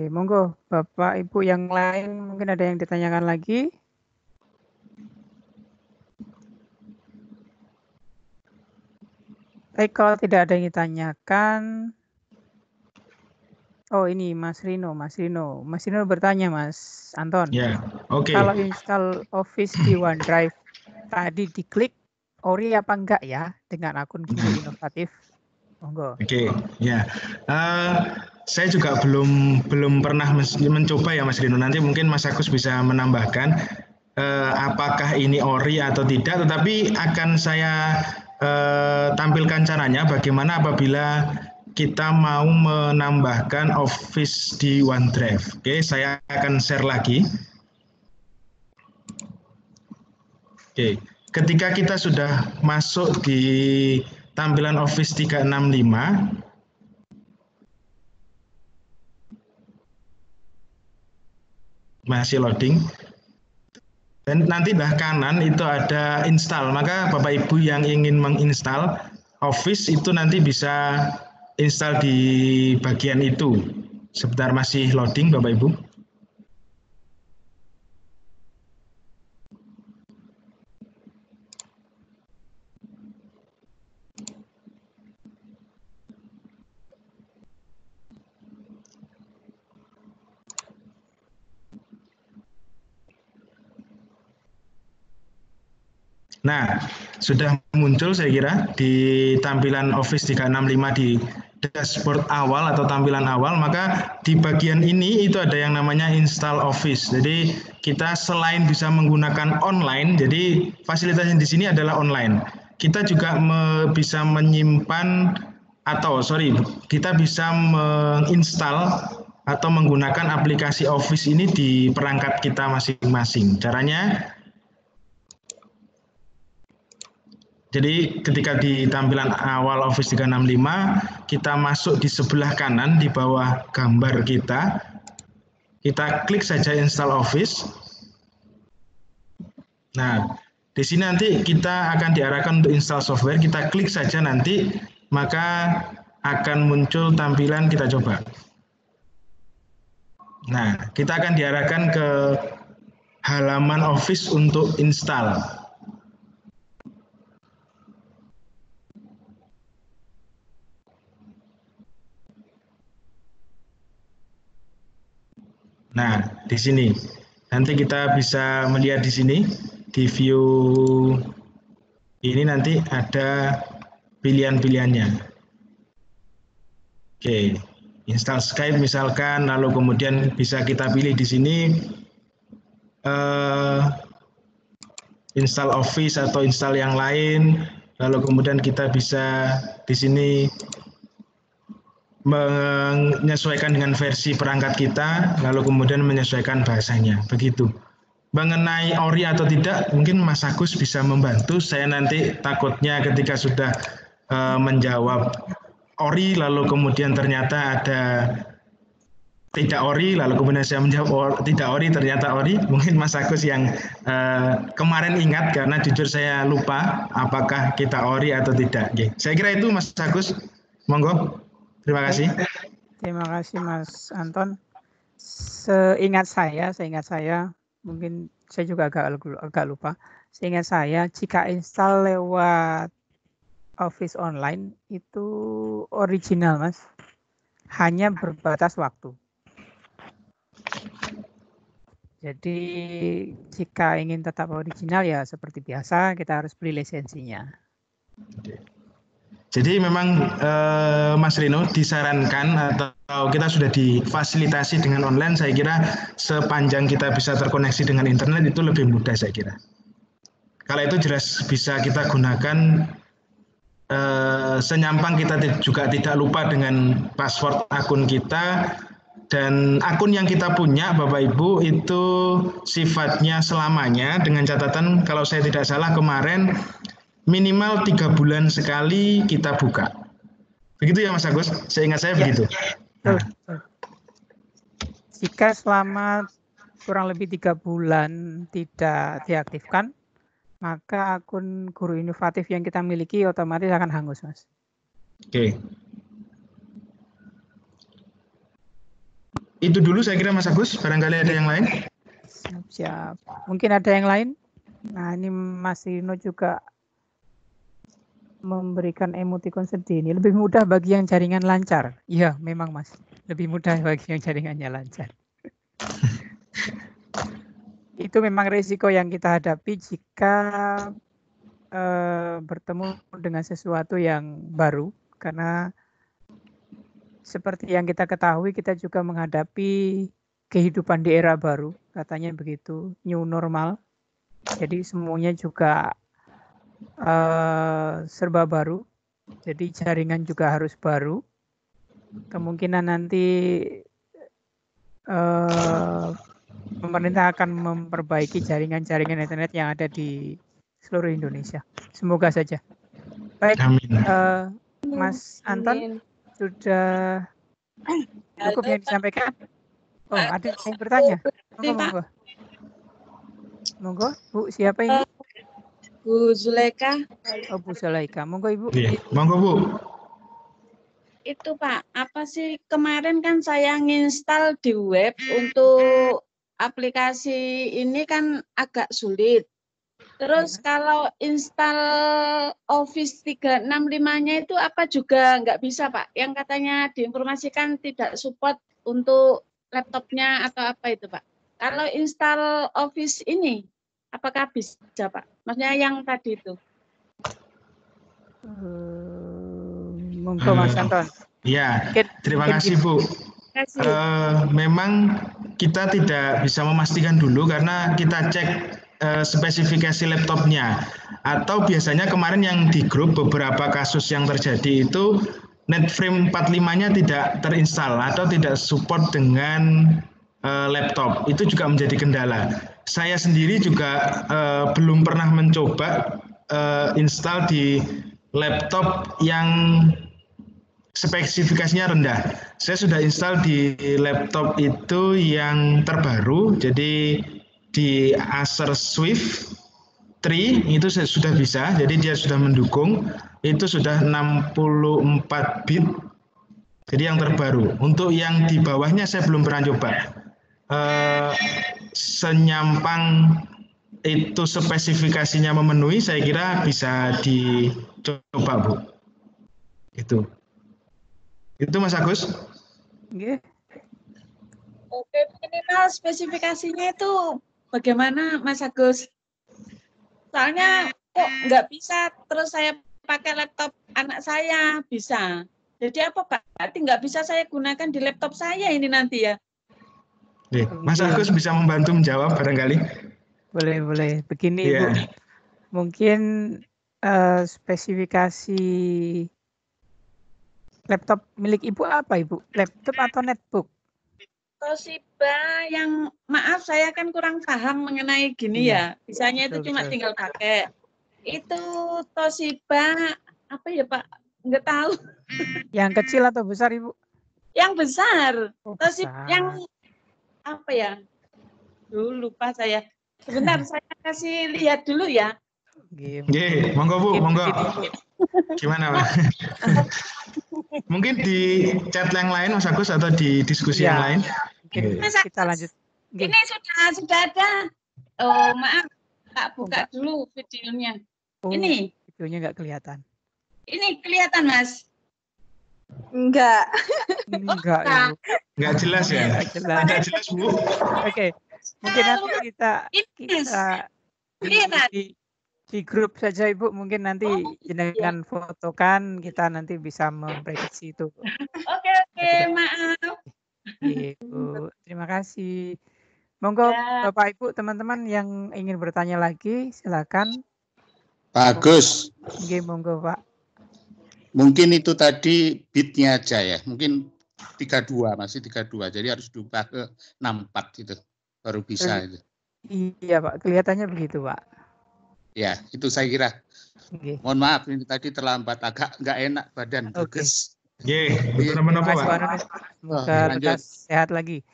Monggo Bapak Ibu yang lain mungkin ada yang ditanyakan lagi. Baik, kalau tidak ada yang ditanyakan, oh ini Mas Rino bertanya Mas Anton. Ya, oke. Kalau install Office di OneDrive tadi diklik ori apa enggak ya dengan akun Google Inovatif? Monggo. Oke, ya. Saya juga belum pernah mencoba ya Mas Rino. Nanti mungkin Mas Agus bisa menambahkan apakah ini ori atau tidak. Tetapi akan saya tampilkan caranya bagaimana apabila kita mau menambahkan Office di OneDrive. Oke, saya akan share lagi. Oke, ketika kita sudah masuk di tampilan Office 365, masih loading, dan nanti belah kanan itu ada install, maka Bapak Ibu yang ingin menginstal Office itu nanti bisa install di bagian itu. Sebentar, masih loading Bapak Ibu. Nah, sudah muncul saya kira di tampilan Office 365 di dashboard awal atau tampilan awal, maka di bagian ini itu ada yang namanya install Office. Jadi kita selain bisa menggunakan online, jadi fasilitas yang di sini adalah online. Kita juga bisa menyimpan kita bisa menginstal atau menggunakan aplikasi Office ini di perangkat kita masing-masing. Caranya, jadi ketika di tampilan awal Office 365, kita masuk di sebelah kanan di bawah gambar kita klik saja install Office. Nah, di sini nanti kita akan diarahkan untuk install software, kita klik saja nanti, maka akan muncul tampilan kita coba. Nah, kita akan diarahkan ke halaman Office untuk install. Nah, di sini nanti kita bisa melihat di sini di view ini nanti ada pilihan-pilihannya. Oke, install Skype misalkan, lalu kemudian bisa kita pilih di sini install Office atau install yang lain, lalu kemudian kita bisa di sini menyesuaikan dengan versi perangkat kita, lalu kemudian menyesuaikan bahasanya. Begitu. Mengenai ORI atau tidak, mungkin Mas Agus bisa membantu. Saya nanti takutnya ketika sudah menjawab ORI, lalu kemudian ternyata ada tidak ORI, lalu kemudian saya menjawab tidak ORI, ternyata ORI. Mungkin Mas Agus yang kemarin ingat, karena jujur saya lupa apakah kita ORI atau tidak. Oke. Saya kira itu Mas Agus. Monggo. Terima kasih. Terima kasih Mas Anton. Seingat saya, mungkin saya juga agak lupa. Seingat saya, jika install lewat Office Online itu original, Mas. Hanya berbatas waktu. Jadi jika ingin tetap original ya seperti biasa, kita harus beli lisensinya. Jadi memang Mas Rino disarankan atau kita sudah difasilitasi dengan online, saya kira sepanjang kita bisa terkoneksi dengan internet itu lebih mudah saya kira. Kalau itu jelas bisa kita gunakan senyampang, kita juga tidak lupa dengan password akun kita, dan akun yang kita punya Bapak Ibu itu sifatnya selamanya, dengan catatan kalau saya tidak salah kemarin minimal 3 bulan sekali kita buka. Begitu ya Mas Agus? Seingat saya begitu. Nah. Jika selama kurang lebih 3 bulan tidak diaktifkan, maka akun Guru Inovatif yang kita miliki otomatis akan hangus, Mas. Oke. Itu dulu saya kira Mas Agus, barangkali ada yang lain? Siap. Mungkin ada yang lain? Nah, ini Mas Rino juga memberikan emoticon sedih ini. Lebih mudah bagi yang jaringan lancar. Iya, memang Mas. Lebih mudah bagi yang jaringannya lancar. Itu memang risiko yang kita hadapi jika bertemu dengan sesuatu yang baru. Karena seperti yang kita ketahui, kita juga menghadapi kehidupan di era baru. Katanya begitu, new normal. Jadi semuanya juga serba baru, jadi jaringan juga harus baru. Kemungkinan nanti pemerintah akan memperbaiki jaringan-jaringan internet yang ada di seluruh Indonesia. Semoga saja. Baik, Mas Anton, sudah cukup yang disampaikan? Oh, ada yang bertanya? Monggo. Monggo, Bu, siapa ini? Bu Zulaika. Oh, Bu Zulaika. Monggo Ibu. Monggo Bu. Itu Pak, apa sih kemarin kan saya nginstal di web untuk aplikasi ini kan agak sulit. Terus kalau install Office 365-nya itu apa juga nggak bisa Pak? Yang katanya diinformasikan tidak support untuk laptopnya atau apa itu Pak? Kalau install Office ini, apakah bisa Pak? Maksudnya yang tadi itu. Monggo Mas Anton. Ya, terima kasih Bu. Memang kita tidak bisa memastikan dulu karena kita cek spesifikasi laptopnya. Atau biasanya kemarin yang di grup beberapa kasus yang terjadi itu NetFrame 45-nya tidak terinstall atau tidak support dengan laptop. Itu juga menjadi kendala. Saya sendiri juga belum pernah mencoba install di laptop yang spesifikasinya rendah. Saya sudah install di laptop itu yang terbaru, jadi di Acer Swift itu sudah bisa, jadi dia sudah mendukung, itu sudah 64 bit, jadi yang terbaru. Untuk yang di bawahnya saya belum pernah coba. Senyampang itu spesifikasinya memenuhi, saya kira bisa dicoba, Bu. Itu Mas Agus. Nggih. Oke, minimal spesifikasinya itu bagaimana Mas Agus? Soalnya kok nggak bisa, terus saya pakai laptop anak saya bisa. Jadi apa berarti nggak bisa saya gunakan di laptop saya ini nanti ya? Mas Agus bisa membantu menjawab barangkali. Boleh. Begini Ibu, mungkin spesifikasi laptop milik Ibu apa Ibu? Laptop atau netbook? Toshiba yang, maaf saya kan kurang paham mengenai gini ya. Bisanya itu cuma tinggal pakai. Itu Toshiba apa ya Pak? Nggak tahu. Yang kecil atau besar Ibu? Yang besar. Toshiba yang apa ya? Lupa saya. Sebentar saya kasih lihat dulu ya. Nggih, monggo Bu, monggo. Gimana Pak? Mungkin di chat yang lain Mas Agus atau di diskusi yang lain. Kita lanjut. Ini sudah ada. Oh maaf, tak buka dulu videonya. Ini videonya nggak kelihatan. Ini kelihatan Mas? Enggak. Enggak. Enggak jelas ya? Enggak jelas Bu. Oke, mungkin nanti kita di grup saja Ibu, mungkin nanti dengan fotokan kita nanti bisa memprediksi itu. Oke, maaf. Ibu, terima kasih. Monggo Bapak Ibu, teman-teman yang ingin bertanya lagi, silakan. Pak Agus. Oke, monggo Pak. Mungkin itu tadi bitnya aja ya, mungkin 32, masih 32, jadi harus diubah ke 64 itu, baru bisa itu. Iya Pak, kelihatannya begitu Pak. Ya, itu saya kira. Mohon maaf, ini tadi terlambat, agak nggak enak badan, bagus. Terima kasih Pak. Semoga lekas sehat lagi.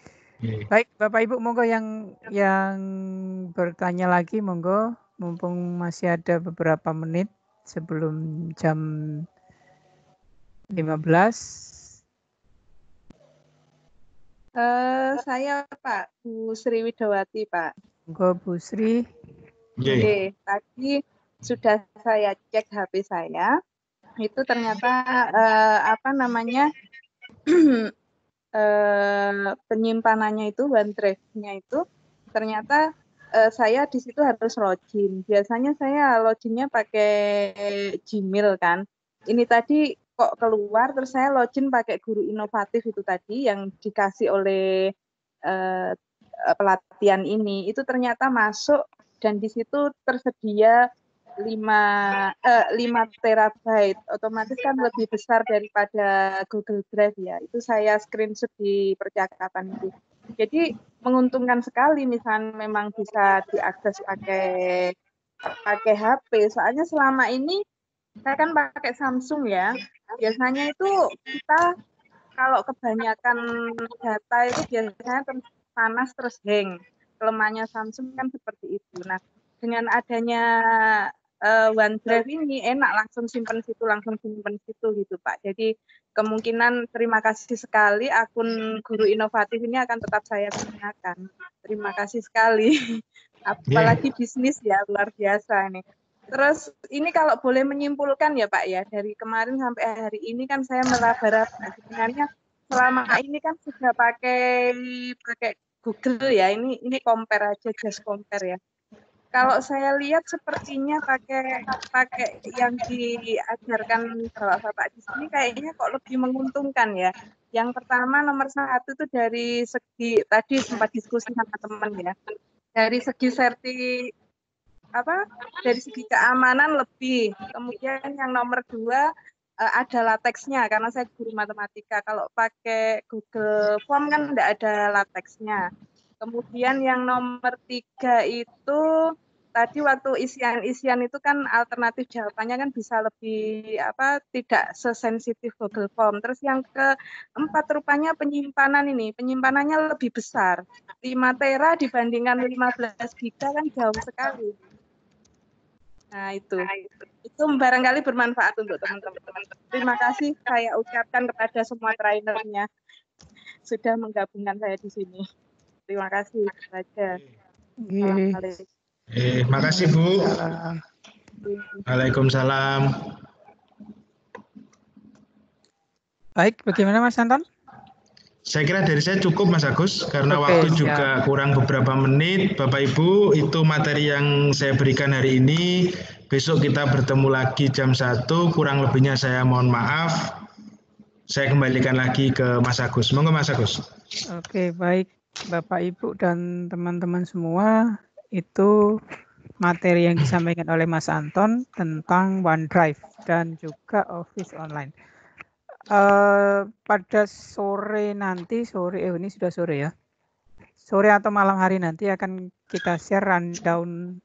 Baik, Bapak Ibu, monggo yang bertanya lagi, monggo, mumpung masih ada beberapa menit sebelum jam 15. Saya Pak, Bu Sri Widawati Pak. Monggo Bu Sri. Oke, tadi sudah saya cek HP saya. Itu ternyata penyimpanannya itu OneDrive-nya itu ternyata saya di situ harus login. Biasanya saya loginnya pakai Gmail kan. Ini tadi kok keluar, terus saya login pakai Guru Inovatif itu tadi yang dikasih oleh pelatihan ini. Itu ternyata masuk dan di situ tersedia 5 terabyte, otomatis kan lebih besar daripada Google Drive ya. Itu saya screenshot di percakapan itu. Jadi menguntungkan sekali misalnya memang bisa diakses pakai HP. Soalnya selama ini saya kan pakai Samsung ya. Biasanya itu kita kalau kebanyakan data itu biasanya panas terus hang. Kelemahannya Samsung kan seperti itu. Nah, dengan adanya OneDrive ini enak langsung simpen situ gitu Pak. Jadi kemungkinan terima kasih sekali akun Guru Inovatif ini akan tetap saya gunakan. Terima kasih sekali. Apalagi bisnis ya luar biasa ini. Terus ini kalau boleh menyimpulkan ya Pak ya, dari kemarin sampai hari ini kan saya meraba-raba sebenarnya selama ini kan sudah pakai Google ya. Ini compare aja, just compare ya. Kalau saya lihat sepertinya pakai yang diajarkan Bapak di sini kayaknya kok lebih menguntungkan ya. Yang pertama nomor 1 itu dari segi tadi sempat diskusi sama teman ya. Dari segi dari segi keamanan lebih. Kemudian yang nomor 2 ada lateksnya karena saya guru matematika. Kalau pakai Google Form kan tidak ada lateksnya. Kemudian yang nomor 3 itu tadi waktu isian itu kan alternatif jawabannya kan bisa lebih tidak sesensitif Google Form. Terus yang keempat rupanya penyimpanannya lebih besar. 5 tera dibandingkan 15 giga kan jauh sekali. Nah, itu barangkali bermanfaat untuk teman-teman. Terima kasih saya ucapkan kepada semua trainernya sudah menggabungkan saya di sini. Terima kasih saja. Makasih Bu. Waalaikumsalam. Baik, bagaimana Mas Anton? Saya kira dari saya cukup Mas Agus, karena Oke, waktu siap. juga kurang beberapa menit. Bapak Ibu, itu materi yang saya berikan hari ini. Besok kita bertemu lagi jam 1, kurang lebihnya saya mohon maaf. Saya kembalikan lagi ke Mas Agus. Monggo Mas Agus. Oke, baik Bapak Ibu dan teman-teman semua, itu materi yang disampaikan oleh Mas Anton tentang OneDrive dan juga Office Online. Pada sore nanti, ini sudah sore ya. Sore atau malam hari nanti akan kita share rundown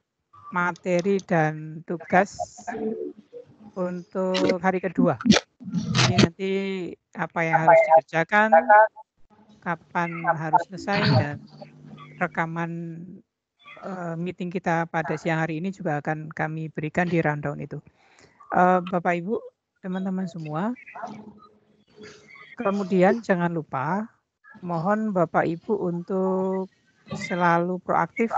materi dan tugas untuk hari kedua. Jadi nanti apa yang harus dikerjakan, kapan harus selesai, dan rekaman meeting kita pada siang hari ini juga akan kami berikan di rundown itu. Bapak Ibu, teman-teman semua, kemudian jangan lupa, mohon Bapak Ibu untuk selalu proaktif.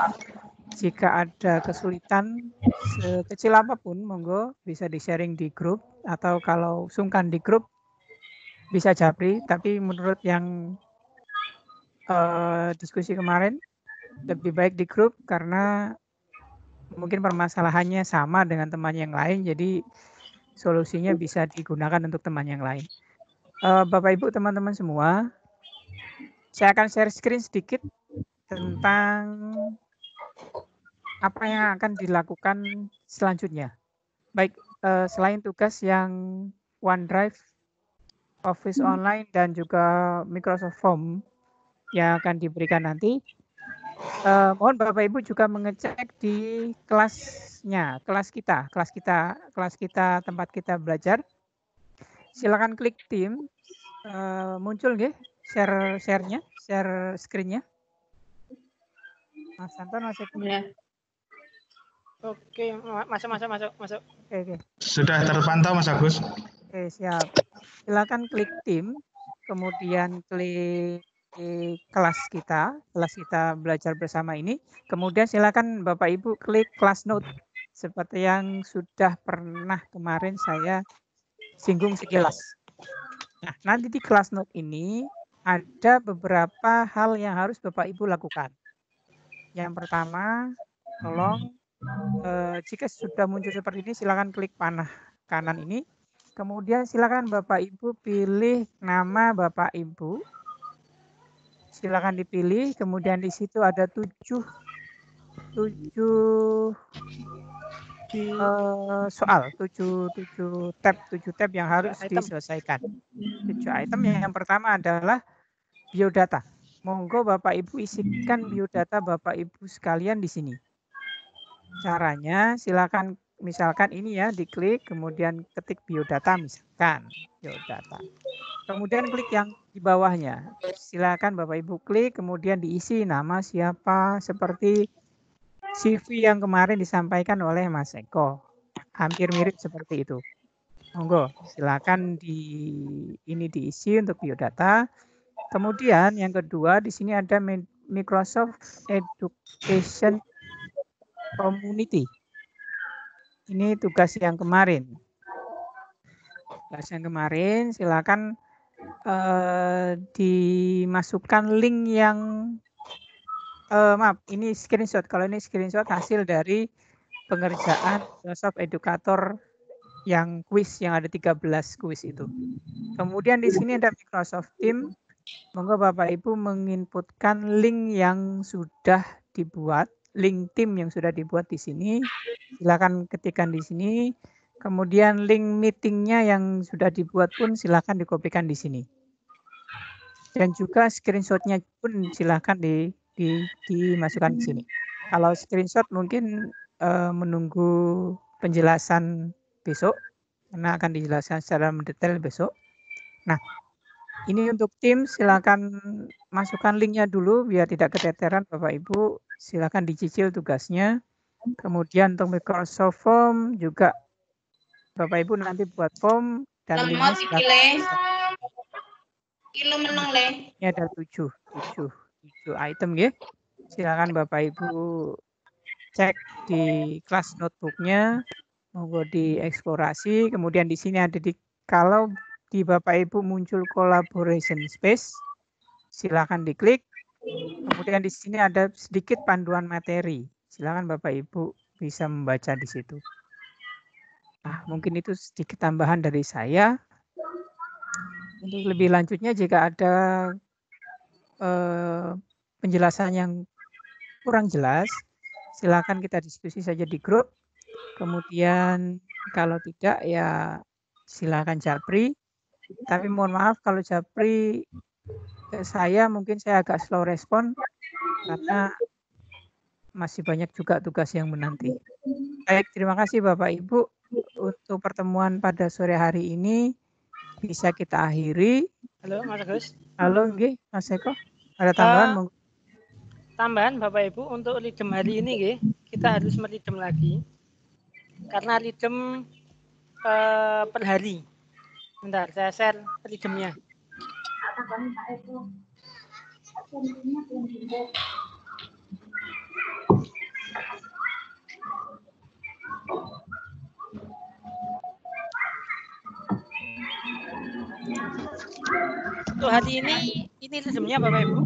Jika ada kesulitan sekecil apapun, monggo bisa di-sharing di grup, atau kalau sungkan di grup bisa japri. Tapi menurut yang diskusi kemarin, lebih baik di grup karena mungkin permasalahannya sama dengan teman yang lain, jadi solusinya bisa digunakan untuk teman yang lain. Bapak Ibu, teman-teman semua, saya akan share screen sedikit tentang apa yang akan dilakukan selanjutnya. Baik, selain tugas yang OneDrive, Office Online, dan juga Microsoft Form yang akan diberikan nanti, mohon Bapak Ibu juga mengecek di kelasnya, kelas kita tempat kita belajar. Silakan klik tim, muncul nggih share screen-nya. Mas Anton masuk. Oke, masuk. Oke. Sudah terpantau Mas Agus? Oke, siap. Silakan klik tim, kemudian klik kelas kita belajar bersama ini. Kemudian silakan Bapak Ibu klik class note seperti yang sudah pernah kemarin saya singgung sekilas. Nah, nanti di class note ini ada beberapa hal yang harus Bapak Ibu lakukan. Yang pertama, tolong jika sudah muncul seperti ini, silakan klik panah kanan ini. Kemudian silakan Bapak Ibu pilih nama Bapak Ibu. Silakan dipilih. Kemudian di situ ada 7 soal, 7 tab yang harus diselesaikan. 7 item. Yang pertama adalah biodata. Monggo Bapak Ibu isikan biodata Bapak Ibu sekalian di sini. Caranya silakan, misalkan ini ya, diklik kemudian ketik biodata, misalkan biodata. Kemudian klik yang di bawahnya. Silakan Bapak Ibu klik kemudian diisi nama siapa, seperti CV yang kemarin disampaikan oleh Mas Eko. Hampir mirip seperti itu. Monggo silakan ini diisi untuk biodata. Kemudian yang kedua di sini ada Microsoft Education Community. Ini tugas yang kemarin. Silakan dimasukkan link yang ini screenshot. Kalau ini screenshot hasil dari pengerjaan Microsoft Educator yang kuis yang ada 13 kuis itu. Kemudian di sini ada Microsoft Teams. Monggo Bapak Ibu menginputkan link yang sudah dibuat, link tim yang sudah dibuat di sini. Silakan ketikkan di sini. Kemudian link meetingnya yang sudah dibuat pun silakan dikopikan di sini. Dan juga screenshotnya pun silakan dimasukkan di sini. Kalau screenshot mungkin menunggu penjelasan besok, karena akan dijelaskan secara mendetail besok. Nah, ini untuk tim, silakan masukkan linknya dulu biar tidak keteteran Bapak Ibu. Silakan dicicil tugasnya. Kemudian untuk Microsoft Form juga Bapak Ibu nanti buat form dan linknya ini ada 7 item ya. Silakan Bapak Ibu cek di kelas notebooknya, monggo dieksplorasi. Kemudian di sini ada kalau di Bapak Ibu muncul collaboration space, silakan diklik. Kemudian di sini ada sedikit panduan materi. Silakan Bapak Ibu bisa membaca di situ. Nah, mungkin itu sedikit tambahan dari saya. Untuk lebih lanjutnya jika ada penjelasan yang kurang jelas, silakan kita diskusi saja di grup. Kemudian kalau tidak ya silakan japri. Tapi mohon maaf kalau japri saya agak slow respon karena masih banyak juga tugas yang menanti. Baik, terima kasih Bapak Ibu untuk pertemuan pada sore hari ini bisa kita akhiri. Halo Mas Agus. Halo, nggih, Mas Eko. Ada tambahan? Tambahan Bapak Ibu untuk lidem hari ini nggih, kita harus melidem lagi. Karena lidem per hari. Bentar, saya share lidemnya. Untuk hari ini lidemnya Bapak Ibu.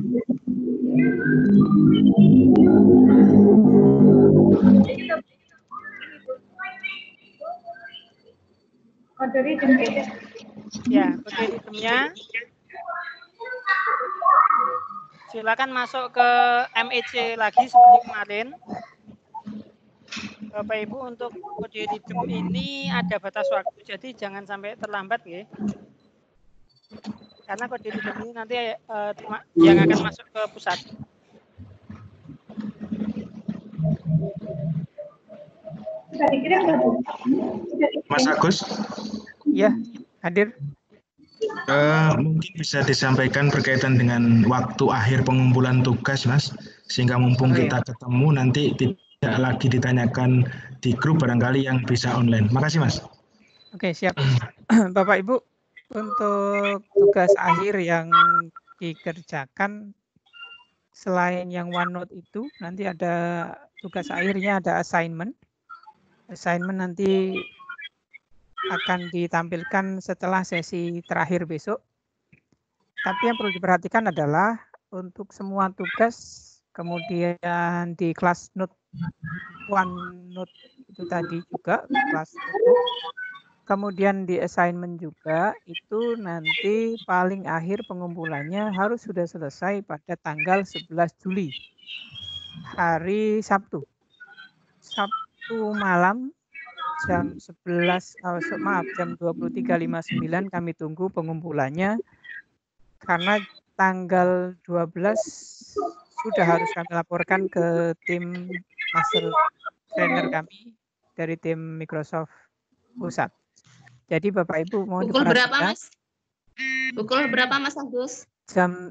Kode lidem ya, kode lidemnya. Silakan masuk ke MEC lagi seperti kemarin. Bapak Ibu untuk kode lidem ini ada batas waktu, jadi jangan sampai terlambat ya. Karena kode lidem ini nanti yang akan masuk ke pusat. Mas Agus? Ya, hadir. Mungkin bisa disampaikan berkaitan dengan waktu akhir pengumpulan tugas, Mas, sehingga mumpung kita ketemu nanti tidak lagi ditanyakan di grup, barangkali yang bisa online. Makasih, Mas. Oke, siap. Bapak Ibu, untuk tugas akhir yang dikerjakan selain yang OneNote itu, nanti ada tugas akhirnya ada assignment. Assignment nanti akan ditampilkan setelah sesi terakhir besok. Tapi yang perlu diperhatikan adalah untuk semua tugas, kemudian di kelas note OneNote itu tadi juga kelas notebook, kemudian di assignment juga itu nanti paling akhir pengumpulannya harus sudah selesai pada tanggal 11 Juli, hari Sabtu. Sabtu malam jam 23.59 kami tunggu pengumpulannya karena tanggal 12 sudah harus kami laporkan ke tim master trainer kami dari tim Microsoft Pusat. Jadi Bapak Ibu mohon Pukul berapa Mas? Pukul berapa Mas Agus? Jam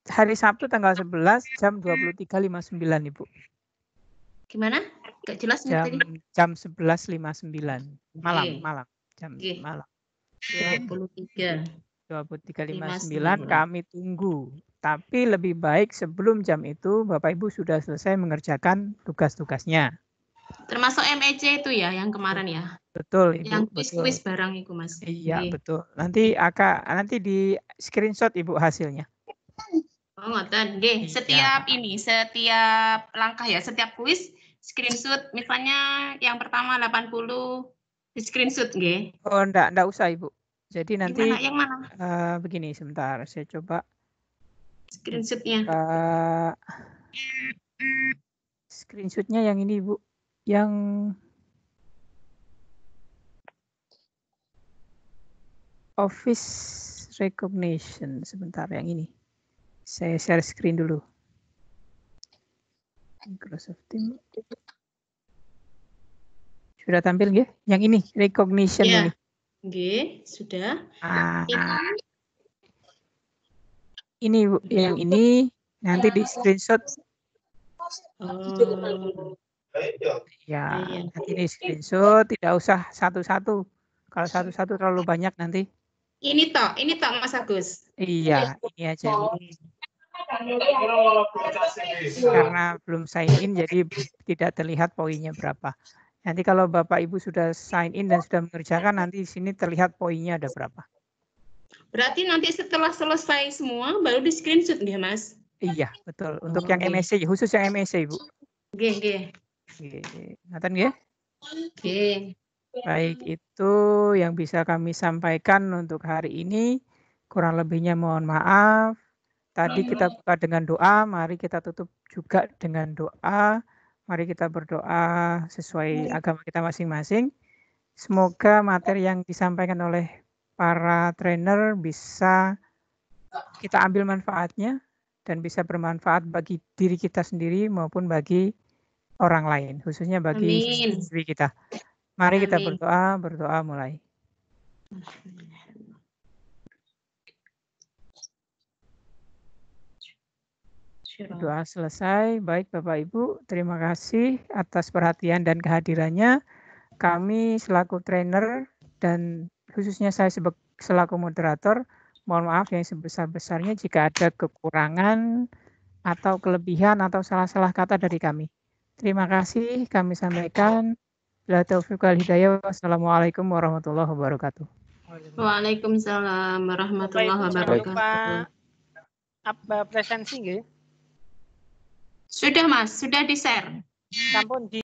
hari Sabtu tanggal 11 jam 23.59 Ibu. Gimana? Gak jelas tadi. Jam 11.59 malam jam malam. 23.59 kami tunggu. Tapi lebih baik sebelum jam itu Bapak Ibu sudah selesai mengerjakan tugas-tugasnya. Termasuk MEC itu ya yang kemarin ya. Betul Ibu. Yang kuis-kuis barang itu Mas. Iya betul. Nanti di screenshot Ibu hasilnya. Oh ngoten nggih. Setiap langkah ya, setiap kuis screenshot, misalnya yang pertama 80 di screenshot nggih. Oh enggak usah Ibu. Jadi nanti yang mana? Begini sebentar saya coba screenshotnya. Screenshotnya yang ini Ibu, yang Office Recognition. Sebentar yang ini. Saya share screen dulu. Microsoft Teams. Sudah tampil nggih? Yang ini recognition ini. Nggih, sudah. Ini Bu, yang ini nanti di screenshot. Ya, nanti ini screenshot, tidak usah satu-satu. Kalau satu-satu terlalu banyak nanti. Ini toh Mas Agus. Iya, ini aja. Karena belum sign in, jadi tidak terlihat poinnya berapa. Nanti kalau Bapak Ibu sudah sign in dan sudah mengerjakan, nanti di sini terlihat poinnya ada berapa. Berarti nanti setelah selesai semua baru di screenshot nggih, Mas? Iya, betul. Untuk yang MSC, khusus yang MSC, Ibu. Nggih. Ngaten nggih? Nggih. Baik, itu yang bisa kami sampaikan untuk hari ini. Kurang lebihnya mohon maaf. Tadi kita buka dengan doa, mari kita tutup juga dengan doa. Mari kita berdoa sesuai agama kita masing-masing. Semoga materi yang disampaikan oleh para trainer bisa kita ambil manfaatnya dan bisa bermanfaat bagi diri kita sendiri maupun bagi orang lain, khususnya bagi diri kita. Mari kita berdoa mulai. Doa selesai. Baik Bapak Ibu, terima kasih atas perhatian dan kehadirannya. Kami selaku trainer dan khususnya saya selaku moderator, mohon maaf yang sebesar-besarnya jika ada kekurangan atau kelebihan atau salah-salah kata dari kami. Terima kasih kami sampaikan. Bila taufiq wal hidayah. Wassalamualaikum warahmatullahi wabarakatuh. Waalaikumsalam warahmatullahi wabarakatuh. Jangan lupa presensi nggih. Sudah Mas, sudah di-share. Sampun di